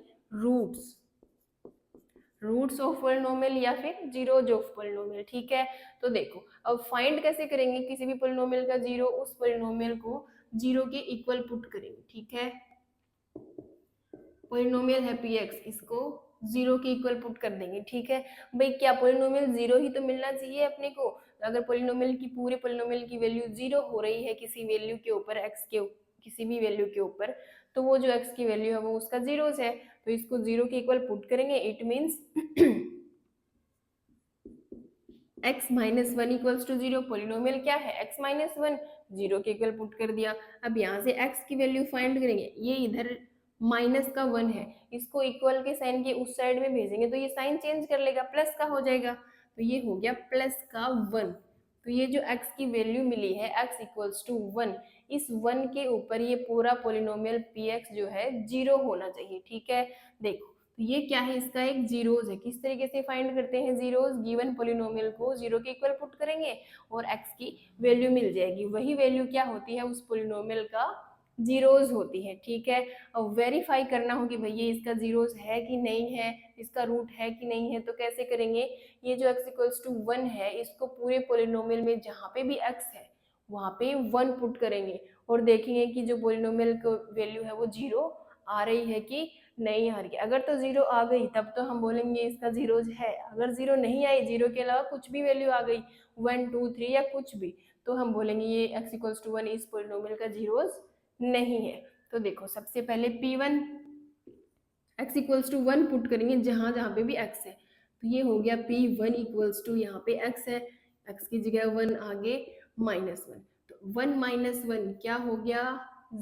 रूट्स ऑफ पोलिनोमियल या फिर जीरोज ऑफ पोलिनोमियल, ठीक है। तो देखो अब फाइंड कैसे करेंगे किसी भी पोलिनोमियल का जीरो, उस पोलिनोमियल को जीरो के इक्वल पुट करेंगे, ठीक है। पोलिनोमियल है px, इसको जीरो के इक्वल पुट कर देंगे, ठीक है। भाई क्या पोलिनोमियल जीरो ही तो मिलना चाहिए अपने को, अगर पोलिनोमियल की पूरे पोलिनोमियल की वैल्यू 0 हो रही है किसी वैल्यू के ऊपर, x के किसी भी वैल्यू के ऊपर, तो वो जो x की वैल्यू है वो उसका जीरोस है, तो इसको जीरो के इक्वल पुट करेंगे। It means x-1 equals to 0, polynomial क्या है x-1, जीरो के इक्वल पुट कर दिया। अब यहाँ से x की वैल्यू फाइंड करेंगे, ये इधर माइनस का 1 है, इसको इक्वल के साइन के उस साइड में भेजेंगे तो ये साइन चेंज कर लेगा, प्लस का हो जाएगा, तो ये हो गया प्लस का 1। तो ये जो x की वैल्यू मिली है x इक्वल्स टू 1, इस 1 के ऊपर ये पूरा पोलिनोमियल px जो है 0 होना चाहिए, ठीक है। देखो तो ये क्या है, इसका एक जीरोज है। किस तरीके से फाइंड करते हैं जीरोज, गिवन पोलिनोमियल को जीरो के इक्वल पुट करेंगे और x की वैल्यू मिल जाएगी, वही वैल्यू क्या होती है उस पोलिनोमियल का जीरोज होती है, ठीक है। अब वेरीफाई करना हो कि भैया इसका जीरोज है कि नहीं है, इसका रूट है कि नहीं है, तो कैसे करेंगे, ये जो x इक्वल्स टू 1 है इसको पूरे पोलिनोमियल में जहाँ पे भी x है वहाँ पे 1 पुट करेंगे और देखेंगे कि जो पोलिनोमियल का वैल्यू है वो 0 आ रही है कि नहीं आ रही है। अगर तो 0 आ गई तब तो हम बोलेंगे इसका जीरोज है, अगर 0 नहीं आई, 0 के अलावा कुछ भी वैल्यू आ गई 1 2 3 या कुछ भी, तो हम बोलेंगे ये x इक्वल्स टू 1 इस पोलिनोमियल का जीरोज नहीं है। तो देखो सबसे पहले p1 x equals to 1 put करेंगे जहां जहां पे भी x है, तो ये हो गया p1 इक्वल्स टू यहाँ पे x है, x की जगह 1 आगे -1, तो 1 - 1 क्या हो गया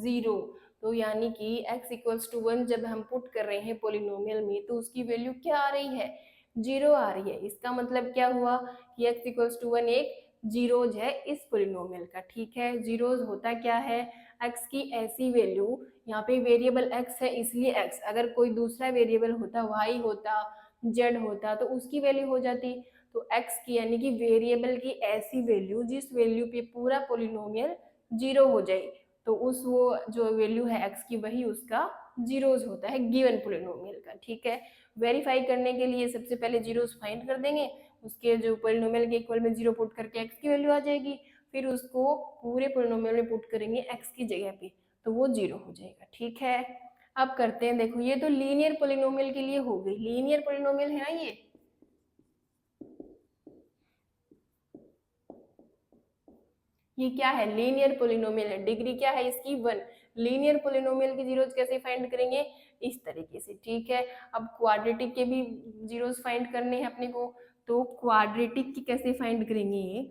0। तो यानी कि x इक्वल्स टू 1 जब हम पुट कर रहे हैं पोलिनोमियल में तो उसकी वैल्यू क्या आ रही है, 0 आ रही है। इसका मतलब क्या हुआ कि x इक्वल्स टू 1 एक जीरोज है इस पोलिनोमियल का, ठीक है। जीरोज होता क्या है, x की ऐसी वैल्यू, यहाँ पे वेरिएबल x है इसलिए x, अगर कोई दूसरा वेरिएबल होता, y होता, z होता, तो उसकी वैल्यू हो जाती। तो x की यानी कि वेरिएबल की ऐसी वैल्यू जिस वैल्यू पे पूरा पोलिनोमियल जीरो हो जाए, तो उस वो जो वैल्यू है x की वही उसका जीरोज होता है गिवन पोलिनोमियल का। ठीक है, वेरीफाई करने के लिए सबसे पहले जीरोज फाइंड कर देंगे, उसके जो पोलिनोमियल के इक्वल में जीरो पुट करके x की वैल्यू आ जाएगी, फिर उसको पूरे पोलिनोमियल में पुट करेंगे x की जगह पे, तो वो जीरो हो जाएगा। ठीक है, अब करते हैं, देखो ये तो लीनियर पोलिनोमियल के लिए हो गई, लीनियर पोलिनोमियल है ना ये क्या है, लीनियर पोलिनोमियल है, डिग्री क्या है इसकी 1। लीनियर पोलिनोमियल की जीरोज कैसे फाइंड करेंगे, इस तरीके से। ठीक है, अब क्वाड्रेटिक के भी जीरोज फाइंड करने हैं अपने को, तो क्वाड्रेटिक की कैसे फाइंड करेंगे,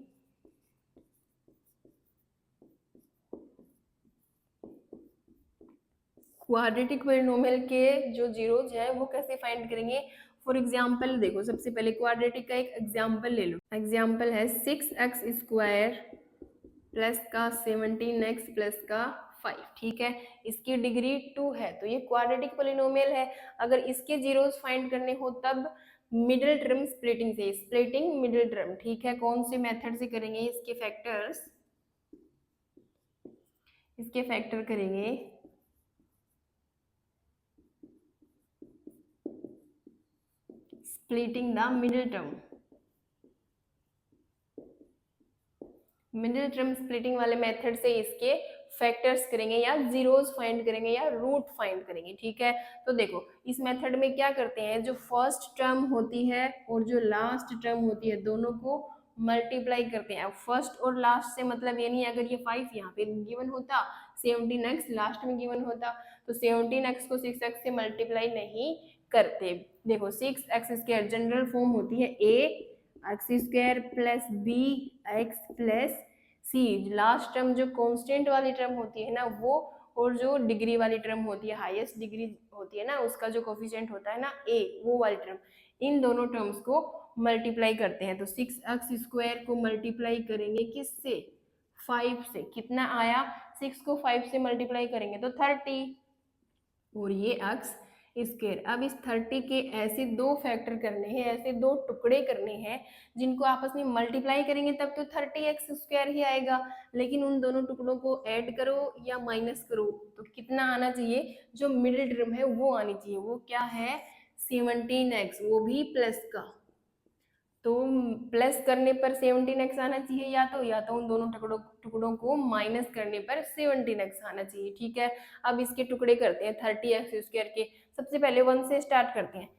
क्वाड्रेटिक पोलिनोमियल के जो जीरोज है वो कैसे फाइंड करेंगे। फॉर एग्जाम्पल देखो, सबसे पहले क्वाड्रेटिक का एक एग्जाम्पल ले लो, एग्जाम्पल है 6x² प्लस का 17x प्लस का 5। ठीक है, इसकी डिग्री 2 है, तो ये क्वाड्रेटिक पोलिनोमियल है। अगर इसके जीरोज फाइंड करने हो तब मिडिल टर्म स्प्लिटिंग से, स्प्लिटिंग मिडिल टर्म। ठीक है, कौन से मेथड से करेंगे, इसके फैक्टर्स, इसके फैक्टर करेंगे splitting the middle term, middle term splitting वाले मेथड से इसके फैक्टर्स करेंगे या जीरोस फाइंड करेंगे या रूट फाइंड करेंगे। ठीक है, तो देखो इस मेथड में क्या करते हैं, जो फर्स्ट टर्म होती है और जो लास्ट टर्म होती है दोनों को मल्टीप्लाई करते हैं। अब फर्स्ट और लास्ट से मतलब ये नहीं है, अगर ये 5 यहाँ पे गिवन होता, 17x लास्ट में गिवन होता, तो 17x को 6x से मल्टीप्लाई नहीं करते। देखो 6x² जनरल फॉर्म होती है x² plus B X plus C, last term जो कांस्टेंट वाली टर्म होती है ना वो, और जो डिग्री वाली टर्म होती है, हाईएस्ट डिग्री होती है ना उसका जो कोफिशिएंट होता है ना a, वो वाली टर्म, इन दोनों टर्म्स को मल्टीप्लाई करते हैं। तो 6x² को मल्टीप्लाई करेंगे किससे, 5 से, कितना आया, 6 को 5 से मल्टीप्लाई करेंगे तो 30, और ये x²। अब इस 30 के ऐसे दो फैक्टर करने हैं, ऐसे दो टुकड़े करने हैं जिनको आपस में मल्टीप्लाई करेंगे तब तो 30x² ही आएगा, लेकिन उन दोनों टुकड़ों को ऐड करो या माइनस करो तो कितना आना चाहिए, जो मिडिल टर्म है वो आनी चाहिए, वो क्या है 17x, वो भी प्लस का। तो प्लस करने पर 17x आना चाहिए, या तो उन दोनों टुकड़ों को माइनस करने पर 17x आना चाहिए। ठीक है, अब इसके टुकड़े करते हैं 30x² के। सबसे पहले 1 से स्टार्ट करते हैं।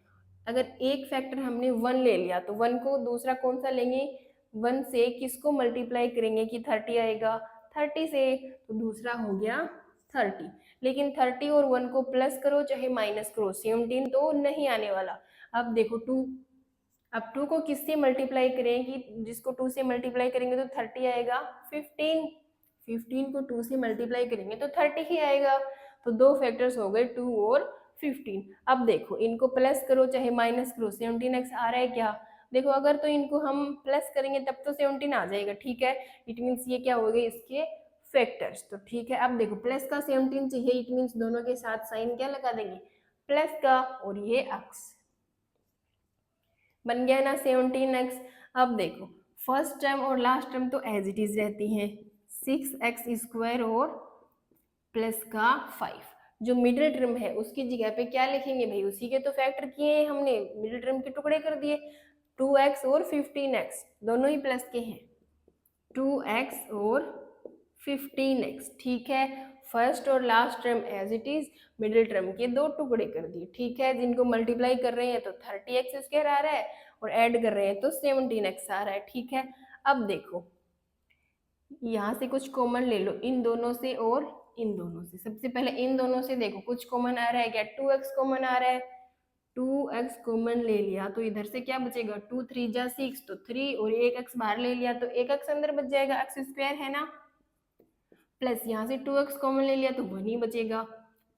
अगर एक फैक्टर हमने 1 ले लिया तो 1 को दूसरा कौन सा लेंगे, 1 से किसको मल्टीप्लाई करेंगे कि 30 आएगा, 30 से, तो दूसरा हो गया 30। लेकिन 30 और 1 को प्लस करो चाहे माइनस करो 17 तो नहीं आने वाला। अब देखो 2, अब 2 को किससे मल्टीप्लाई करें कि जिसको 2 से मल्टीप्लाई करेंगे तो 30 आएगा, 15, 15 को 2 से मल्टीप्लाई करेंगे तो 30 ही आएगा। तो दो फैक्टर्स हो गए 2 और 15। अब देखो इनको प्लस करो चाहे माइनस करो, 17x आ रहा है क्या, देखो अगर तो इनको हम प्लस करेंगे तब तो 17 आ जाएगा। ठीक है, इट मीन्स ये क्या हो गए इसके फैक्टर्स। तो ठीक है, अब देखो प्लस का 17 चाहिए, इट मीन्स दोनों के साथ साइन क्या लगा देंगे, प्लस का, और ये x बन गया ना 17x। अब देखो फर्स्ट टर्म और लास्ट टर्म तो एज इट इज रहती हैं, 6x² और प्लस का 5। जो मिडिल टर्म है उसकी जगह पे क्या लिखेंगे भाई, उसी के तो फैक्टर किए हैं हमने, मिडिल टर्म के टुकड़े कर दिए, 2x और 15x दोनों ही प्लस के हैं, 2x और 15x। ठीक है, फर्स्ट और last term as it is, middle term के दो टुकड़े कर दिए। ठीक है, जिनको मल्टीप्लाई कर रहे हैं तो 30x² आ रहा है और ऐड कर रहे हैं तो 17x आ रहा है। ठीक है, अब देखो यहाँ से कुछ कॉमन ले लो, इन दोनों से और इन दोनों से। सबसे पहले इन दोनों से देखो कुछ कॉमन आ रहा है क्या, 2x कॉमन आ रहा है, 2x कॉमन ले लिया तो इधर से क्या बचेगा, 2 3 जा 6 तो 3, और एक x बाहर ले लिया तो एक x अंदर बच जाएगा, x² है ना, प्लस यहाँ से 2x कॉमन ले लिया तो 1 ही बचेगा,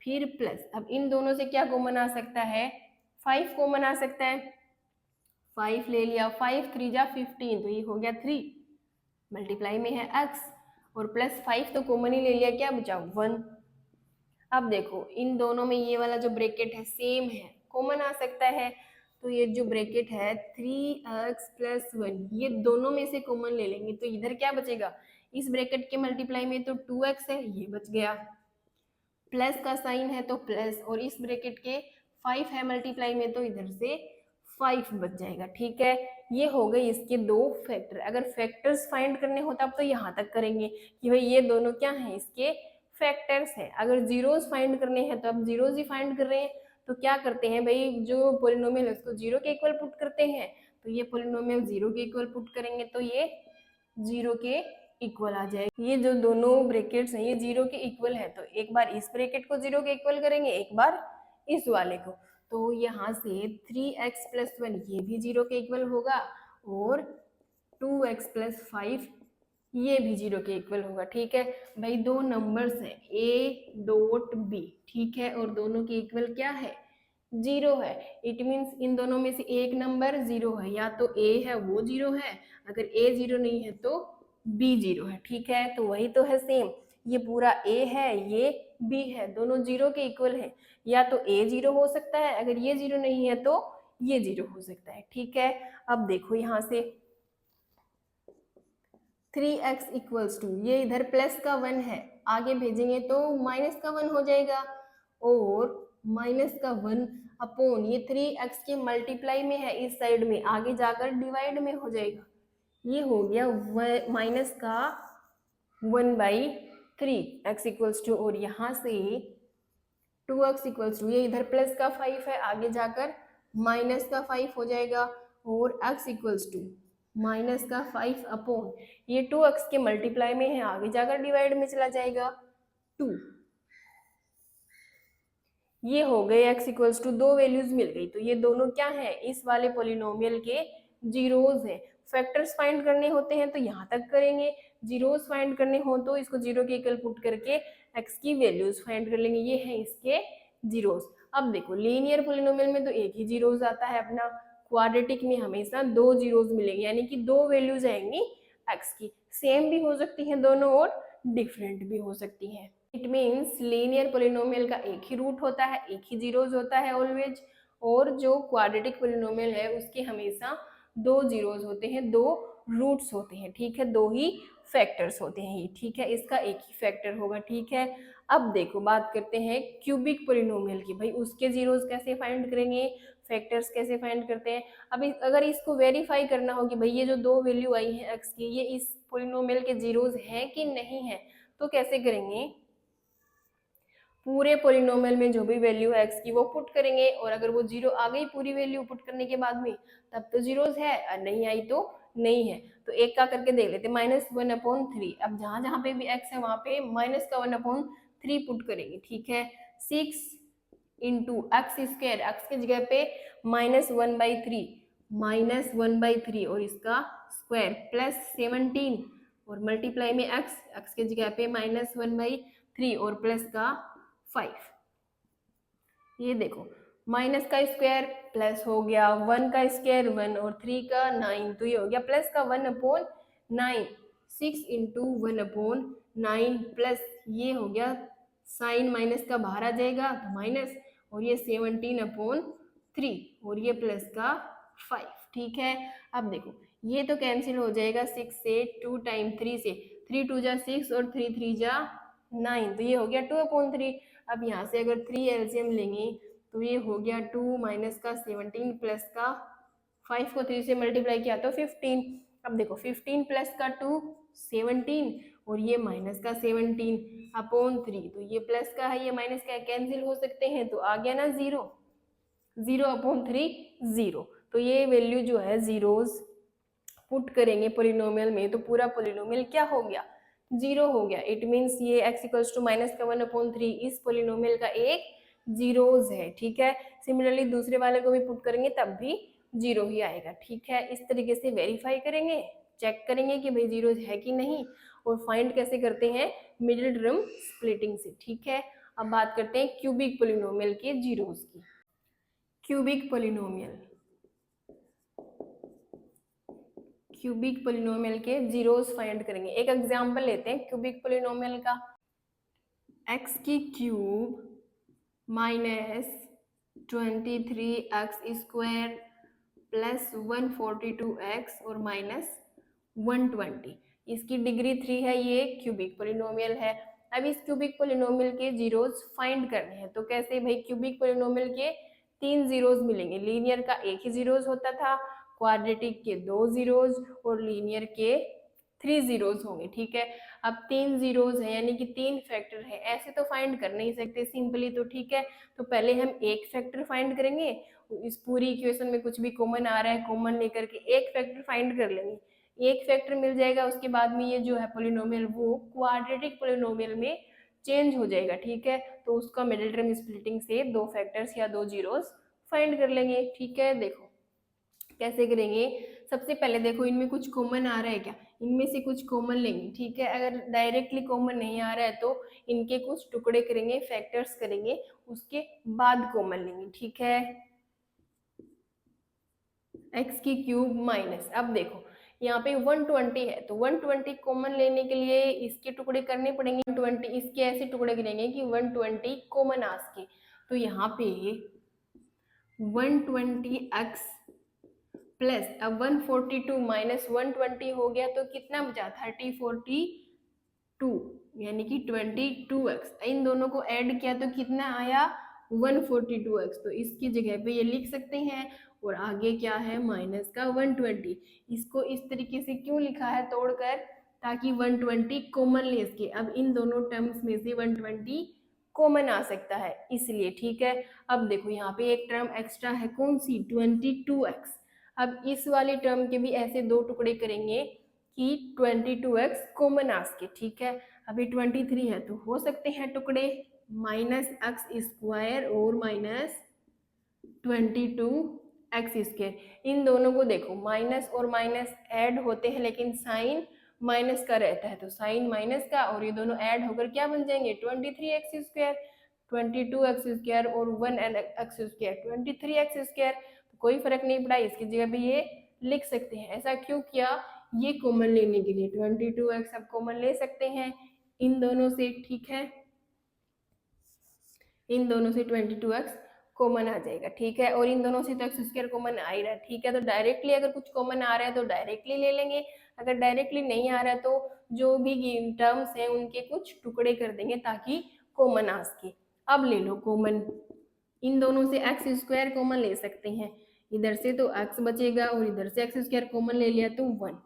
फिर प्लस, अब इन दोनों से क्या कॉमन आ सकता है, 5 कॉमन आ सकता है, 5 ले लिया, 5 3 जा 15 तो ये हो गया 3, मल्टीप्लाई में है x। और +5 तो कॉमन ही ले लिया, क्या बचा 1। अब देखो इन दोनों में ये वाला जो ब्रैकेट है सेम है, कॉमन आ सकता है, तो ये जो ब्रैकेट है 3x + 1 ये दोनों में से कॉमन ले लेंगे, तो इधर क्या बचेगा, इस ब्रैकेट के मल्टीप्लाई में तो 2x है, ये बच गया, प्लस का साइन है तो प्लस, और इस ब्रैकेट के 5 है मल्टीप्लाई में तो इधर से 5 बच जाएगा। ठीक है, ये हो गई इसके दो फैक्टर। अगर फैक्टर्स फाइंड करने हो तब तो यहाँ तक करेंगे कि भाई ये दोनों क्या हैं, इसके फैक्टर्स हैं। अगर जीरोस फाइंड करने हैं तो अब जीरोस ही फाइंड कर रहे हैं, तो क्या करते हैं भाई, जो पोलिनोमियल है उसको जीरो के इक्वल पुट करते हैं, तो ये पोलिनोमियल जीरो के इक्वल पुट करेंगे तो ये जीरो के इक्वल आ जाएगा। ये जो दोनों ब्रैकेट्स हैं ये जीरो के इक्वल है, तो एक बार इस ब्रैकेट को जीरो के इक्वल करेंगे, एक बार इस वाले को, तो यहाँ से 3x + 1 ये भी जीरो के इक्वल होगा, और 2x + 5 ये भी जीरो के इक्वल होगा। ठीक है भाई, दो नंबर्स हैं a.b, ठीक है, और दोनों के इक्वल क्या है, जीरो है। इट मीन्स इन दोनों में से एक नंबर जीरो है, या तो a है वो जीरो है, अगर a जीरो नहीं है तो b जीरो है। ठीक है, तो वही तो है सेम, ये पूरा a है ये b है, दोनों जीरो के इक्वल है, या तो a जीरो हो सकता है, अगर ये जीरो नहीं है तो ये जीरो हो सकता है। ठीक है, अब देखो यहाँ से 3x = 2, ये इधर प्लस का 1 है, आगे भेजेंगे तो माइनस का 1 हो जाएगा, और माइनस का 1 अपॉन ये 3x के मल्टीप्लाई में है इस साइड में, आगे जाकर डिवाइड में हो जाएगा, ये हो गया माइनस का 1/3 x = 2, और यहाँ से 2x = 2, ये इधर प्लस का 5 है, आगे जाकर माइनस का 5 हो जाएगा, और x = 2 माइनस का 5 अपॉन ये 2x के मल्टीप्लाई में है, आगे जाकर डिवाइड में चला जाएगा 2। ये हो गए x = 2, दो वैल्यूज मिल गई, तो ये दोनों क्या है, इस वाले पोलिनोमियल के जीरोज हैं। फैक्टर्स फाइंड करने होते हैं तो यहाँ तक करेंगे, जीरोज फाइंड करने हो तो इसको जीरो के इक्वल पुट करके x की वैल्यूज फाइंड कर लेंगे, ये है इसके जीरोज। अब देखो लीनियर पोलिनोमियल में तो एक ही जीरोज आता है अपना, क्वाड्रेटिक में हमेशा दो जीरोज मिलेंगे, यानी कि दो वैल्यूज आएंगी x की, सेम भी हो सकती हैं दोनों और डिफरेंट भी हो सकती हैं। इट मीन्स लीनियर पोलिनोमियल का एक ही रूट होता है, एक ही जीरोज होता है ऑलवेज, और जो क्वाड्रेटिक पोलिनोमियल है उसके हमेशा दो जीरोज होते हैं, दो रूट्स होते हैं। ठीक है, दो ही फैक्टर्स होते हैं ये। ठीक है, इसका एक ही फैक्टर होगा। ठीक है, अब देखो बात करते हैं क्यूबिक पोलिनोमियल की, भाई उसके जीरोज कैसे फाइंड करेंगे, फैक्टर्स कैसे फाइंड करते हैं। अब अगर इसको वेरीफाई करना हो कि भाई ये जो दो वैल्यू आई है एक्स की, ये इस पोलिनोमियल के जीरोज हैं कि नहीं है, तो कैसे करेंगे, पूरे पोलिनोमियल में जो भी वैल्यू है x की वो पुट करेंगे, और अगर वो जीरो आ गई पूरी वैल्यू पुट करने के बाद में तब तो जीरोज है, और नहीं आई तो नहीं है। तो एक का करके देख लेते, -1/3। अब जहां जहां पे भी x है वहां पे -1/3 पुट करेंगे। ठीक है, 6 × x², x की जगह पे -1/3 -1/3 और इसका स्क्वायर प्लस 17, और मल्टीप्लाई में x की जगह पे -1/3 और प्लस का 5। ये देखो माइनस का स्क्वायर प्लस हो गया, 1 का स्क्वायर 1 और 3 का 9, तो ये हो गया प्लस का 1/9, 6 × 1/9 प्लस ये हो गया साइन माइनस का बाहर आ जाएगा तो माइनस, और ये 17/3 और ये प्लस का 5। ठीक है, अब देखो ये तो कैंसिल हो जाएगा 6 से, 2 टाइम 3 से, 3 2 जा 6 और 3 3 जा 9, तो ये हो गया 2/3। अब यहाँ से अगर 3 एलसीएम लेंगे तो ये हो गया 2 माइनस का 17 प्लस का 5 को 3 से मल्टीप्लाई किया तो 15। अब देखो 15 प्लस का 2 17 और ये माइनस का 17/3, तो ये प्लस का है ये माइनस का कैंसिल हो सकते हैं, तो आ गया ना 0, 0/3 0। तो ये वैल्यू जो है जीरोज पुट करेंगे पोलिनोमियल में तो पूरा पोलिनोमियल क्या हो गया, जीरो हो गया। इट मीन्स ये x = -1/3 इस पोलिनोमियल का एक जीरोज है। ठीक है, सिमिलरली दूसरे वाले को भी पुट करेंगे तब भी जीरो ही आएगा। ठीक है, इस तरीके से वेरीफाई करेंगे, चेक करेंगे कि भाई जीरोज है कि नहीं, और फाइंड कैसे करते हैं, मिडिल टर्म स्प्लिटिंग से। ठीक है, अब बात करते हैं क्यूबिक पोलिनोमियल के जीरोज की। क्यूबिक पोलिनोमियल, क्यूबिक पोलिनोमियल के जीरोस फाइंड करेंगे। एक एग्जांपल लेते हैं क्यूबिक पोलिनोमियल का। x की cube minus 23x² plus 142x और माइनस 120, इसकी डिग्री 3 है, ये क्यूबिक पोलिनोमियल है। अब इस क्यूबिक पोलिनोमियल के जीरोस फाइंड करने हैं। तो कैसे भाई, क्यूबिक पोलिनोमियल के 3 जीरोस मिलेंगे। लीनियर का एक ही जीरोस होता था, क्वाड्रेटिक के 2 जीरोस और लीनियर के 3 जीरोस होंगे। ठीक है, अब 3 जीरोस है यानी कि 3 फैक्टर है, ऐसे तो फाइंड कर नहीं सकते सिंपली। तो ठीक है, तो पहले हम एक फैक्टर फाइंड करेंगे। इस पूरी इक्वेशन में कुछ भी कॉमन आ रहा है, कॉमन लेकर के एक फैक्टर फाइंड कर लेंगे। एक फैक्टर मिल जाएगा, उसके बाद में ये जो है पोलिनोमियल वो क्वाड्रेटिक पोलिनोमियल में चेंज हो जाएगा। ठीक है, तो उसका मिडिल टर्म स्प्लिटिंग से 2 फैक्टर्स या 2 जीरोस फाइंड कर लेंगे। ठीक है, देखो कैसे करेंगे। सबसे पहले देखो इनमें कुछ कॉमन आ रहा है क्या, इनमें से कुछ कॉमन लेंगे। ठीक है, अगर डायरेक्टली कॉमन नहीं आ रहा है तो इनके कुछ टुकड़े करेंगे, फैक्टर्स करेंगे, उसके बाद कॉमन लेंगे। ठीक है, x की क्यूब माइनस, अब देखो यहाँ पे 120 है तो 120 कॉमन लेने के लिए इसके टुकड़े करने पड़ेंगे। 120 इसके ऐसे टुकड़े करेंगे कि 120 कॉमन आ सके। तो यहाँ पे 120x प्लस, अब 142 माइनस 120 हो गया तो कितना बचा, 3042 यानी कि 22x। इन दोनों को ऐड किया तो कितना आया, 142x। तो इसकी जगह पे ये लिख सकते हैं। और आगे क्या है, माइनस का 120। इसको इस तरीके से क्यों लिखा है तोड़कर, ताकि 120 कॉमन ले सके। अब इन दोनों टर्म्स में से 120 कॉमन आ सकता है इसलिए। ठीक है, अब देखो यहाँ पे एक टर्म एक्स्ट्रा है, कौन सी, 22x। अब इस वाले टर्म के भी ऐसे 2 टुकड़े करेंगे कि 22x कॉमन आ सके। ठीक है, अभी 23 है तो हो सकते हैं टुकड़े -x² और माइनस 22x²। इन दोनों को देखो, माइनस और माइनस ऐड होते हैं लेकिन साइन माइनस का रहता है, तो साइन माइनस का और ये दोनों ऐड होकर क्या बन जाएंगे, 23x²। 22x² और 1x², 23x²। कोई फर्क नहीं पड़ा, इसकी जगह पे ये लिख सकते हैं। ऐसा क्यों किया, ये कॉमन लेने के लिए 22x अब कॉमन ले सकते हैं इन दोनों से। ठीक है, इन दोनों से 22x कॉमन आ जाएगा। ठीक है, और इन दोनों से तो x² कॉमन आ ही रहा है। ठीक है, तो डायरेक्टली अगर कुछ कॉमन आ रहा है तो डायरेक्टली ले लेंगे, अगर डायरेक्टली नहीं आ रहा है तो जो भी टर्म्स हैं उनके कुछ टुकड़े कर देंगे ताकि कॉमन आ सके। अब ले लो कॉमन, इन दोनों से x² कॉमन ले सकते हैं। इधर से तो x बचेगा और इधर से x² कॉमन ले लिया तो 1।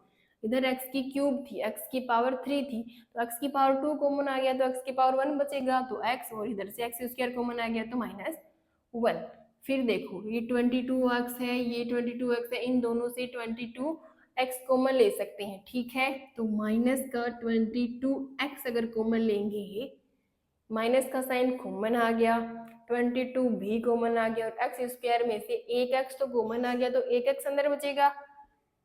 इधर x की क्यूब थी, x की पावर 3 थी, तो x की पावर 2 कॉमन आ गया तो x की पावर 1 बचेगा, तो x, और इधर से x² कॉमन आ गया तो -1। फिर देखो ये 22x है, ये 22x है, इन दोनों से 22x कॉमन ले सकते हैं। ठीक है, तो माइनस का 22x अगर कॉमन लेंगे, माइनस का साइन कॉमन आ गया, 22 भी कॉमन आ गया, और x² में से एक x तो कॉमन आ गया तो एक x अंदर बचेगा,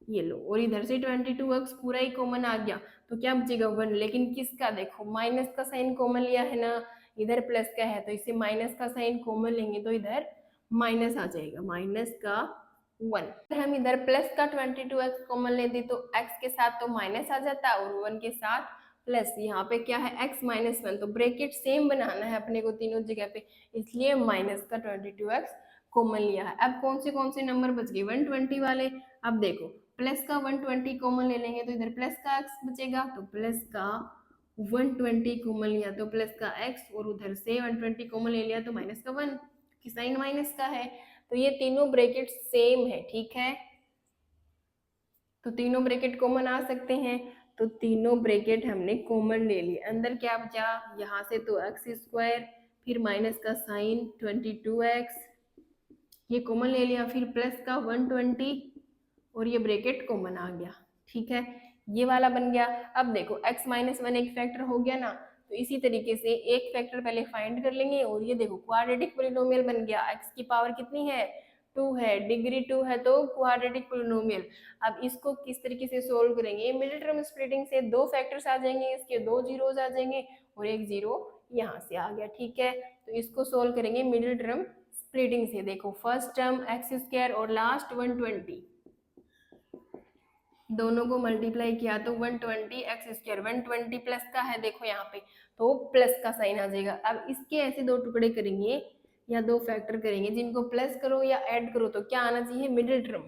ये लो, और इधर से 22x पूरा ही कॉमन आ गया तो क्या बचेगा, 1। लेकिन किसका, देखो माइनस का साइन कॉमन लिया है ना, इधर प्लस का है तो इसे माइनस का साइन कॉमन लेंगे तो इधर माइनस आ जाएगा, माइनस का 1। हम इधर प्लस का 22x कॉमन लेते तो x के साथ तो माइनस आ जाता और 1 के साथ प्लस। यहाँ पे क्या है, x -1, तो ब्रैकेट सेम बनाना है अपने को तीनों जगह पे, इसलिए माइनस का 22x कॉमन लिया है। अब कौन से नंबर बच गए, 120 वाले। अब देखो प्लस का 120 कॉमन ले लेंगे तो इधर प्लस का x बचेगा, तो प्लस का 120 कॉमन लिया तो प्लस का x, और उधर से 120 कॉमन ले लिया तो माइनस का 1, कि साइन माइनस का है, तो ये तीनों ब्रैकेट सेम है। ठीक है, तो तीनों ब्रैकेट कॉमन आ सकते हैं, तो तीनों ब्रैकेट हमने कॉमन ले लिए। अंदर क्या बचा, यहाँ से तो x², फिर माइनस का साइन 22x, ये कॉमन ले लिया, फिर प्लस का 120 और ये ब्रैकेट कॉमन आ गया। ठीक है, ये वाला बन गया। अब देखो x -1 एक फैक्टर हो गया ना, तो इसी तरीके से एक फैक्टर पहले फाइंड कर लेंगे, और ये देखो क्वाड्रेटिक पोलिनोमियल बन गया। x की पावर कितनी है, 2 है, डिग्री 2 है तो क्वाड्रेटिक पोलिनोमियल। अब इसको किस तरीके से सोल्व करेंगे, मिडिल टर्म स्प्लिटिंग से 2 फैक्टर्स आ जाएंगे, इसके 2 जीरोज आ जाएंगे और एक जीरो यहाँ से आ गया। ठीक है, तो इसको सोल्व करेंगे मिडिल टर्म स्प्लिटिंग से। देखो फर्स्ट टर्म x² और लास्ट 120, दोनों को मल्टीप्लाई किया तो 120 एक्स स्क्वायर, 120 प्लस का है देखो यहाँ पे, तो प्लस का साइन आ जाएगा। अब इसके ऐसे दो टुकड़े करेंगे या दो फैक्टर करेंगे जिनको प्लस करो या ऐड करो तो क्या आना चाहिए, मिडिल टर्म,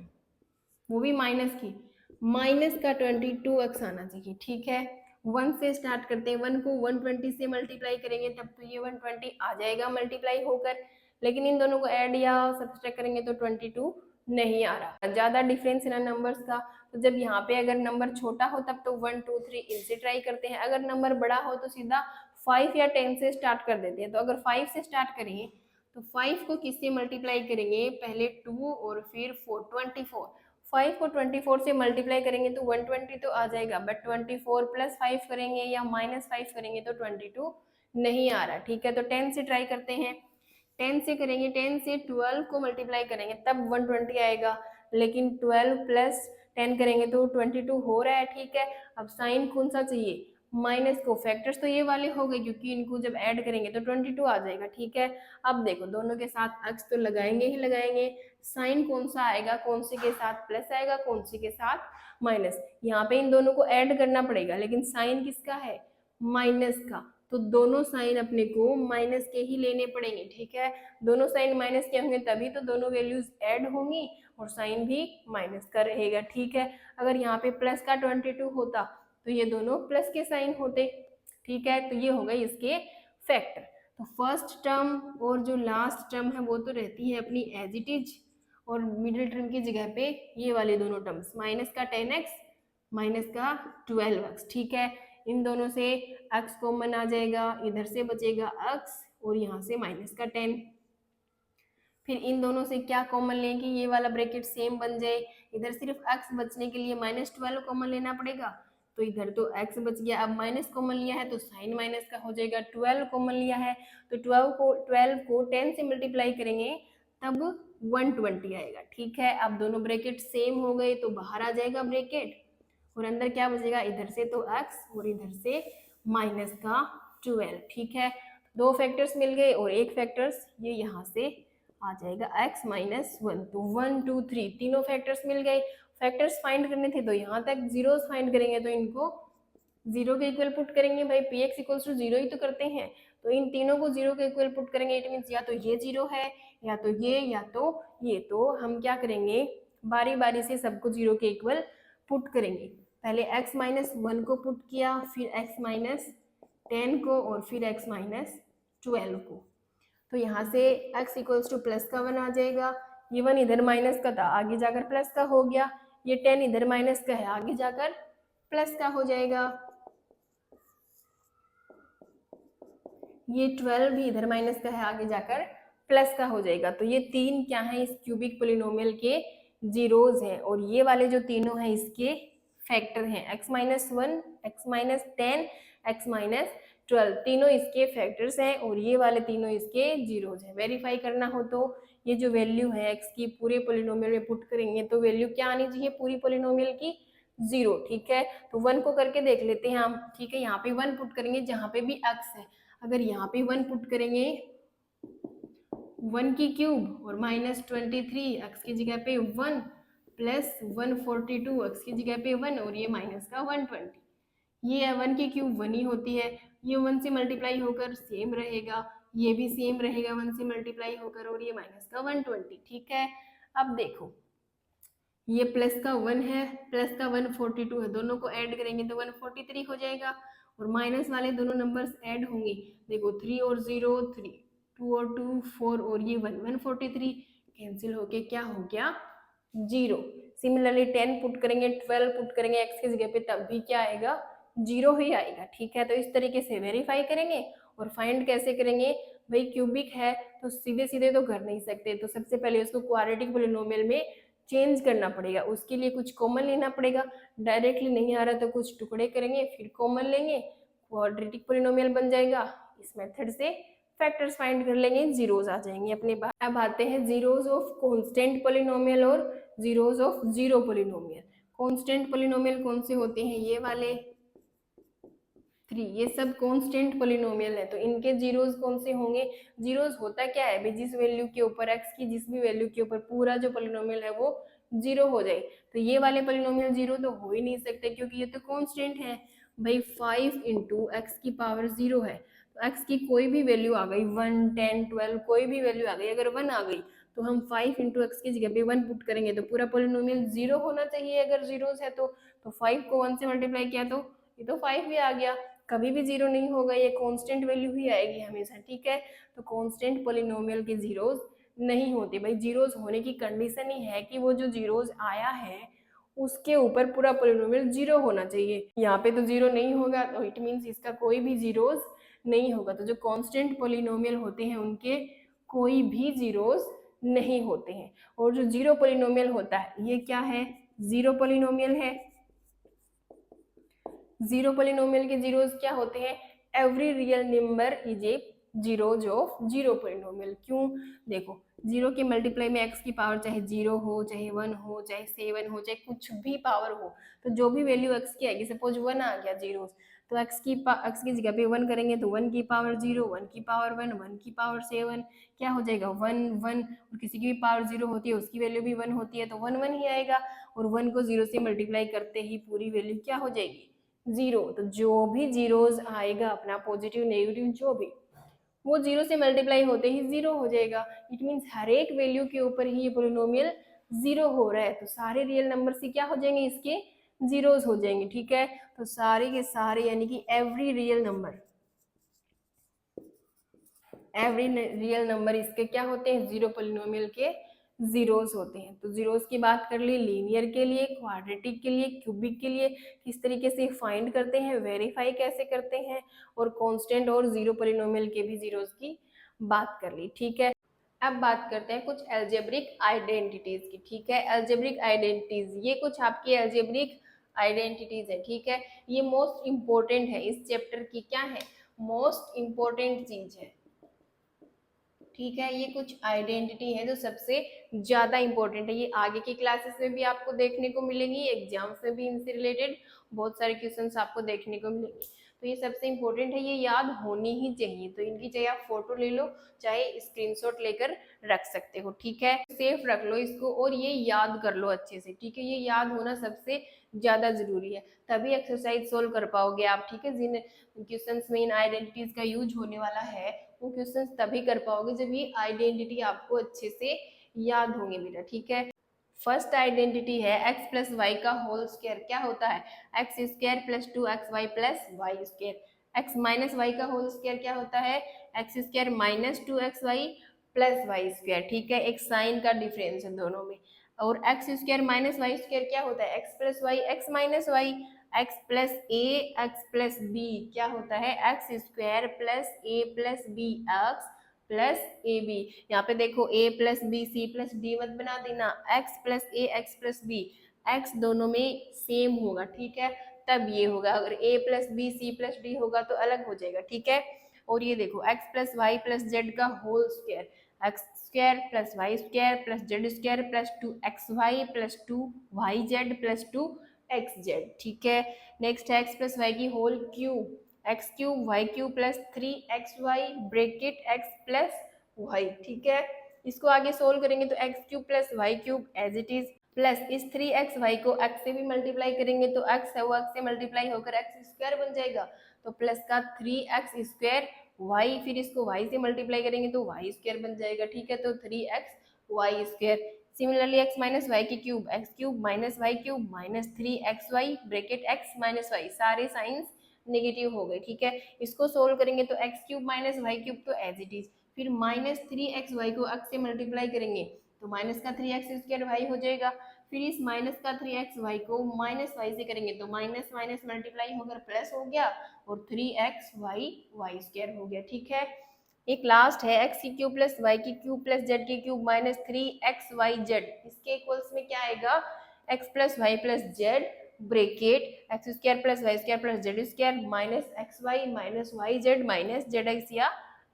वो भी माइनस की, माइनस का 22x आना चाहिए। ठीक है, 1 से स्टार्ट करते हैं, 1 को 120 से मल्टीप्लाई करेंगे तब तो ये 120 आ जाएगा मल्टीप्लाई होकर, लेकिन इन दोनों को ऐड या सब्सट्रैक्ट करेंगे तो 22 नहीं आ रहा, ज्यादा डिफरेंस है ना नंबर्स का। तो जब यहाँ पे अगर नंबर छोटा हो तब तो 1 2 3 इनसे ट्राई करते हैं, अगर नंबर बड़ा हो तो सीधा 5 या 10 से स्टार्ट कर देते हैं। तो अगर 5 से स्टार्ट करेंगे तो 5 को किससे मल्टीप्लाई करेंगे, पहले 2 और फिर 4, 24, 5 को 24 से मल्टीप्लाई करेंगे तो 120 तो आ जाएगा, बट 24 प्लस 5 करेंगे या माइनस 5 करेंगे तो 22 नहीं आ रहा। ठीक है, तो 10 से ट्राई करते हैं, 10 से करेंगे, 10 से 12 को मल्टीप्लाई करेंगे तब 120 आएगा, लेकिन 12 प्लस 10 करेंगे तो 22 हो रहा है। ठीक है, अब साइन कौन सा चाहिए, माइनस को, फैक्टर्स तो ये वाले हो गए क्योंकि इनको जब ऐड करेंगे तो 22 आ जाएगा। ठीक है, अब देखो दोनों के साथ एक्स तो लगाएंगे ही लगाएंगे, साइन कौन सा आएगा, कौन से के साथ प्लस आएगा, कौन से के साथ माइनस, यहाँ पे इन दोनों को ऐड करना पड़ेगा, लेकिन साइन किसका है, माइनस का, तो दोनों साइन अपने को माइनस के ही लेने पड़ेंगे। ठीक है, दोनों साइन माइनस के होंगे तभी तो दोनों वैल्यूज ऐड होंगी और साइन भी माइनस का रहेगा। ठीक है, अगर यहाँ पे प्लस का 22 होता तो ये दोनों प्लस के साइन होते। ठीक है, तो ये हो गए इसके फैक्टर। तो फर्स्ट टर्म और जो लास्ट टर्म है वो तो रहती है अपनी एज इट इज, और मिडिल टर्म की जगह पे ये वाले दोनों टर्म्स, माइनस का 10x माइनस का 12x। ठीक है, इन दोनों से x कॉमन आ जाएगा, इधर से बचेगा x और यहाँ से माइनस का 10। फिर इन दोनों से क्या कॉमन लेंगे, ये वाला ब्रैकेट सेम बन जाए, इधर सिर्फ x बचने के लिए -12 कॉमन लेना पड़ेगा, तो इधर तो x बच गया, अब माइनस कॉमन लिया है तो साइन माइनस का हो जाएगा, 12 कॉमन लिया है तो 12 को 10 से मल्टीप्लाई करेंगे तब 120 आएगा। ठीक है, अब दोनों ब्रैकेट सेम हो गए तो बाहर आ जाएगा ब्रैकेट और अंदर क्या बचेगा, इधर से तो x और इधर से माइनस का 12। ठीक है, दो फैक्टर्स मिल गए और एक फैक्टर्स ये यहाँ से आ जाएगा x माइनस 1, तो 1 2 3 तीनों फैक्टर्स मिल गए। फैक्टर्स फाइंड करने थे तो यहाँ तक जीरोस फाइंड करेंगे तो इनको जीरो के इक्वल पुट करेंगे, भाई px इक्वल्स टू जीरो ही तो करते हैं, तो इन तीनों को जीरो के इक्वल पुट करेंगे, इट मीन्स या तो ये जीरो है या तो ये, तो हम क्या करेंगे, बारी बारी से सबको जीरो के इक्वल पुट करेंगे। पहले x माइनस 1 को पुट किया, फिर x माइनस 10 को और फिर x माइनस 12 को, तो यहाँ से x इक्वल्स टू प्लस का 1 आ जाएगा, ये 1 इधर माइनस का था आगे जाकर प्लस का हो गया, ये 10 इधर माइनस का है आगे जाकर प्लस का हो जाएगा, ये 12 भी इधर माइनस का है आगे जाकर प्लस का हो जाएगा। तो ये तीन क्या है, इस क्यूबिक पोलिनोमियल के जीरोज हैं और ये वाले जो तीनों हैं इसके फैक्टर हैं, x minus 1, x minus 10, x minus 12, तीनों इसके फैक्टर्स हैं और ये वाले तीनों इसके जीरोज हैं। वेरीफाई करना हो तो ये जो वैल्यू है x की पूरे पोलिनोमियल में पुट करेंगे तो वैल्यू क्या आनी चाहिए पूरी पोलिनोमियल की, 0। ठीक है, तो 1 को करके देख लेते हैं हम। ठीक है, यहाँ पे 1 पुट करेंगे जहाँ पे भी x है, अगर यहाँ पे 1 पुट करेंगे 1 की क्यूब और -23 x की जगह पे 1 प्लस 142 x की जगह पे 1 और ये माइनस का 120, ये 1 की क्यूब 1 ही होती है, ये 1 से मल्टीप्लाई होकर सेम रहेगा, ये भी सेम रहेगा 1 से मल्टीप्लाई होकर और ये माइनस का 120। ठीक है, अब देखो ये प्लस का 1 है, प्लस का 142 है, दोनों को ऐड करेंगे तो 143 हो जाएगा और माइनस वाले दोनों नंबर्स ऐड होंगे, देखो 3 और 0 3, 2 और 2 4 और ये 1, 143 कैंसिल होके क्या हो गया 0। सिमिलरली 10 पुट करेंगे, 12 पुट करेंगे x की जगह पे तब भी क्या आएगा 0 ही आएगा। ठीक है, तो इस तरीके से वेरीफाई करेंगे और फाइंड कैसे करेंगे, भाई क्यूबिक है तो सीधे सीधे तो कर नहीं सकते, तो सबसे पहले उसको क्वाड्रेटिक पोलिनोमियल में चेंज करना पड़ेगा, उसके लिए कुछ कॉमन लेना पड़ेगा, डायरेक्टली नहीं आ रहा तो कुछ टुकड़े करेंगे फिर कॉमन लेंगे, क्वाड्रेटिक पोलिनोमियल बन जाएगा। इस मेथड से फैक्टर्स फाइंड कर लेंगे, जीरोस आ जाएंगे अपने पास। अब आते हैं जीरोस ऑफ कांस्टेंट पोलिनोमियल और zeros of zero polynomial. Constant polynomial कौन से होते हैं, ये वाले 3, ये सब कांस्टेंट पोलिनोमियल है, तो इनके जीरोस कौन से होंगे, जीरोस होता क्या है भाई, जिस वैल्यू के ऊपर x की जिस भी वैल्यू के ऊपर पूरा जो पोलिनोमियल है वो जीरो हो जाए। तो ये वाले पोलिनोमियल जीरो तो हो ही नहीं सकते क्योंकि ये तो कांस्टेंट है भाई। 5 इंटू एक्स की पावर जीरो है, तो एक्स की कोई भी वैल्यू आ गई, 1, 10, 12 कोई भी वैल्यू आ गई, अगर 1 आ गई तो हम 5 इंटू एक्स की जगह पे 1 पुट करेंगे तो पूरा पोलिनोमियल जीरो होना चाहिए अगर जीरोस है तो 5 को 1 से मल्टीप्लाई किया तो ये तो 5 भी आ गया। कभी भी जीरो नहीं होगा, ये कांस्टेंट वैल्यू ही आएगी हमेशा, ठीक है। तो कांस्टेंट पोलिनोमियल के जीरोस नहीं होते भाई। जीरोस होने की कंडीशन ही है कि वो जो जीरोस आया है उसके ऊपर पूरा पोलिनोमियल जीरो होना चाहिए। यहाँ पे तो जीरो नहीं होगा तो इट मीन्स इसका कोई भी जीरोस नहीं होगा। तो जो कांस्टेंट पोलिनोमियल होते हैं उनके कोई भी जीरोस नहीं होते हैं। और जो जीरो पोलिनोमियल होता है ये क्या है, जीरो पोलिनोमियल है। जीरो पोलिनोमियल के जीरोस क्या होते हैं, every real number is a zeros of zero polynomial. क्यों, देखो जीरो के मल्टीप्लाई में एक्स की पावर चाहे जीरो हो, चाहे 1 हो, चाहे 7 हो, चाहे कुछ भी पावर हो, तो जो भी वैल्यू एक्स की आएगी, सपोज 1 आ गया जीरो, तो एक्स की जगह पे 1 करेंगे तो 1 की पावर 0, 1 की पावर 1, 1 की पावर 7 क्या हो जाएगा 1 1। और किसी की भी पावर 0 होती है उसकी वैल्यू भी 1 होती है तो 1 1 ही आएगा। और 1 को 0 से मल्टीप्लाई करते ही पूरी वैल्यू क्या हो जाएगी जीरो। तो जो भी जीरोज आएगा अपना पॉजिटिव नेगेटिव जो भी, वो जीरो से मल्टीप्लाई होते ही जीरो हो जाएगा। इट मीन्स हर एक वैल्यू के ऊपर ही ये पोलिनोमियल जीरो हो रहा है। तो सारे रियल नंबर से क्या हो जाएंगे, इसके जीरोस हो जाएंगे, ठीक है। तो सारे के सारे यानी कि एवरी रियल नंबर इसके क्या होते हैं, जीरो पोलिनोमियल के जीरोस होते हैं। तो जीरोस की बात कर ली, लीनियर के लिए, क्वाड्रेटिक के लिए, क्यूबिक के लिए किस तरीके से फाइंड करते हैं, वेरीफाई कैसे करते हैं, और कांस्टेंट और जीरो पोलिनोमियल के भी जीरोस की बात कर ली, ठीक है। अब बात करते हैं कुछ एल्जेब्रिक आइडेंटिटीज की, ठीक है। एल्जेब्रिक आइडेंटिटीज, ये कुछ आपकी एल्जेब्रिक आइडेंटिटीज है, ठीक है। ये मोस्ट इंपॉर्टेंट है इस चैप्टर की, क्या है, मोस्ट इंपॉर्टेंट चीज है, ठीक है। ये कुछ आइडेंटिटी है जो सबसे ज्यादा इंपॉर्टेंट है। ये आगे की क्लासेस में भी आपको देखने को मिलेंगी, एग्जाम्स में भी इनसे रिलेटेड बहुत सारे क्वेश्चंस आपको देखने को मिलेंगे। तो ये सबसे इंपॉर्टेंट है, ये याद होनी ही चाहिए। तो इनकी चाहे आप फोटो ले लो, चाहे स्क्रीनशॉट लेकर रख सकते हो, ठीक है। सेफ रख लो इसको और ये याद कर लो अच्छे से, ठीक है। ये याद होना सबसे ज्यादा जरूरी है, तभी एक्सरसाइज सोल्व कर पाओगे आप, ठीक है। जिन क्वेश्चंस में इन आइडेंटिटीज का यूज होने वाला है वो क्वेश्चंस तभी कर पाओगे जब ये आइडेंटिटी आपको अच्छे से याद होंगे बेटा, ठीक है। फर्स्ट आइडेंटिटी है x प्लस वाई का होल स्क्वायर। क्या होता है, X square plus 2xy plus Y square. X minus Y का होल स्क्वायर क्या होता है, X square minus 2xy plus Y square, ठीक है। एक साइन का डिफरेंस है दोनों में। और X square minus Y square क्या होता है, X plus Y X minus Y. X plus A X plus B क्या होता है, X square plus A plus B X plus A B. यहाँ पे देखो a plus B C plus D मत बना देना, x plus A X plus B, X दोनों में सेम होगा, ठीक है, तब ये होगा। अगर a plus B C plus D होगा तो अलग हो जाएगा, ठीक है। और ये देखो x plus Y plus Z का whole square, X square plus Y square plus Z square plus 2xy plus 2yz plus 2xz, ठीक है। नेक्स्ट है x प्लस वाई की whole cube, X cube Y cube plus 3xy bracket x plus Y, ठीक है। इसको आगे solve करेंगे तो X cube plus Y cube as it is plus इस 3xy को x से भी मल्टीप्लाई करेंगे तो x है वो x से मल्टीप्लाई होकर x स्क्वायर बन जाएगा, तो प्लस का 3x स्क्वायर y, फिर इसको y से मल्टीप्लाई करेंगे तो y स्क्वायर बन जाएगा, ठीक है। तो 3xy square. Similarly x minus Y की cube, X cube minus Y cube minus 3xy bracket x minus Y, सारे साइंस नेगेटिव हो गए, ठीक है। इसको सोल्व करेंगे तो X cube minus Y cube तो एज इट इज, फिर माइनस 3xy को x से मल्टीप्लाई करेंगे तो माइनस का 3x स्क्वायर वाई हो जाएगा, फिर इस माइनस का 3xy को माइनस वाई से करेंगे तो माइनस माइनस मल्टीप्लाई होकर प्लस हो गया और 3xy वाई स्क्वायर हो गया, ठीक है। एक लास्ट है एक्स की क्यूब प्लस वाई की क्यूब प्लस जेड की क्यूब माइनस 3xyz, इसके इक्वल्स में क्या आएगा, X plus Y plus Z bracket X square plus Y square plus Z square minus X Y minus Y Z minus Z X या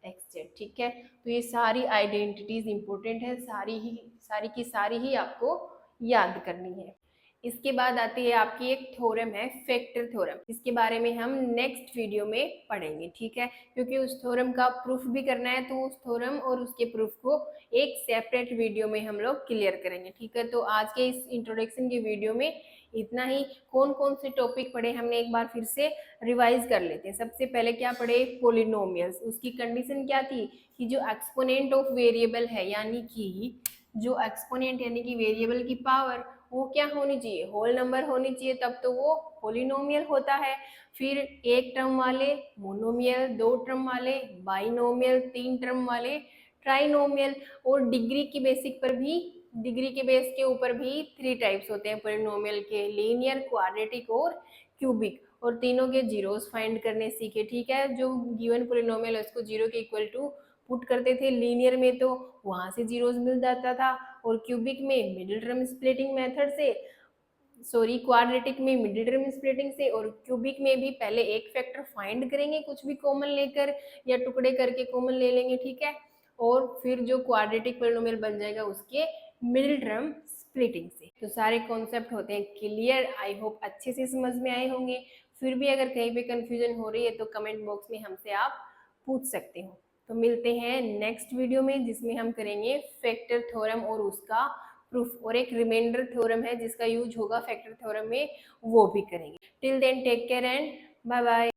X Z, ठीक है। तो ये सारी आइडेंटिटीज इंपॉर्टेंट है, सारी की सारी ही आपको याद करनी है। इसके बाद आती है आपकी एक थ्योरम है फैक्टर थ्योरम, इसके बारे में हम नेक्स्ट वीडियो में पढ़ेंगे, ठीक है, क्योंकि उस थ्योरम का प्रूफ भी करना है, तो उस थ्योरम और उसके प्रूफ को एक सेपरेट वीडियो में हम लोग क्लियर करेंगे, ठीक है। तो आज के इस इंट्रोडक्शन के वीडियो में इतना ही। कौन कौन से टॉपिक पढ़े हमने एक बार फिर से रिवाइज कर लेते हैं। सबसे पहले क्या पढ़े, पोलिनोमियल्स, उसकी कंडीशन क्या थी कि जो एक्सपोनेंट ऑफ वेरिएबल है, यानी कि जो एक्सपोनेंट यानी कि वेरिएबल की पावर वो क्या होनी चाहिए, होल नंबर होनी चाहिए, तब तो वो पोलिनोमियल होता है। फिर एक टर्म वाले मोनोमियल, दो टर्म वाले बाइनोमियल, तीन टर्म वाले ट्राइनोमियल, और डिग्री की बेसिक पर भी, डिग्री के बेस के ऊपर भी 3 टाइप्स होते हैं पोलिनोमियल के, लीनियर, क्वाड्रेटिक और क्यूबिक, और तीनों के जीरोस फाइंड करने सीखे, ठीक है। जो गिवन पोलिनोमियल है उसको जीरो के इक्वल टू पुट करते थे, लीनियर में तो वहां से जीरोस मिल जाता था, और क्यूबिक में मिडिल टर्म स्प्लिटिंग मेथड से, सॉरी क्वाड्रेटिक में मिडिल टर्म स्प्लिटिंग से, और क्यूबिक में भी पहले एक फैक्टर फाइंड करेंगे कुछ भी कॉमन लेकर या टुकड़े करके कॉमन ले लेंगे, ठीक है, और फिर जो क्वाड्रेटिक पोलिनोमियल बन जाएगा उसके मिडिल टर्म स्प्लिटिंग से। तो सारे कॉन्सेप्ट होते हैं क्लियर, आई होप अच्छे से समझ में आए होंगे। फिर भी अगर कहीं पे कंफ्यूजन हो रही है तो कमेंट बॉक्स में हमसे आप पूछ सकते हो। तो मिलते हैं नेक्स्ट वीडियो में, जिसमें हम करेंगे फैक्टर थ्योरम और उसका प्रूफ, और एक रिमाइंडर थ्योरम है जिसका यूज होगा फैक्टर थ्योरम में, वो भी करेंगे। Till then take care and bye bye.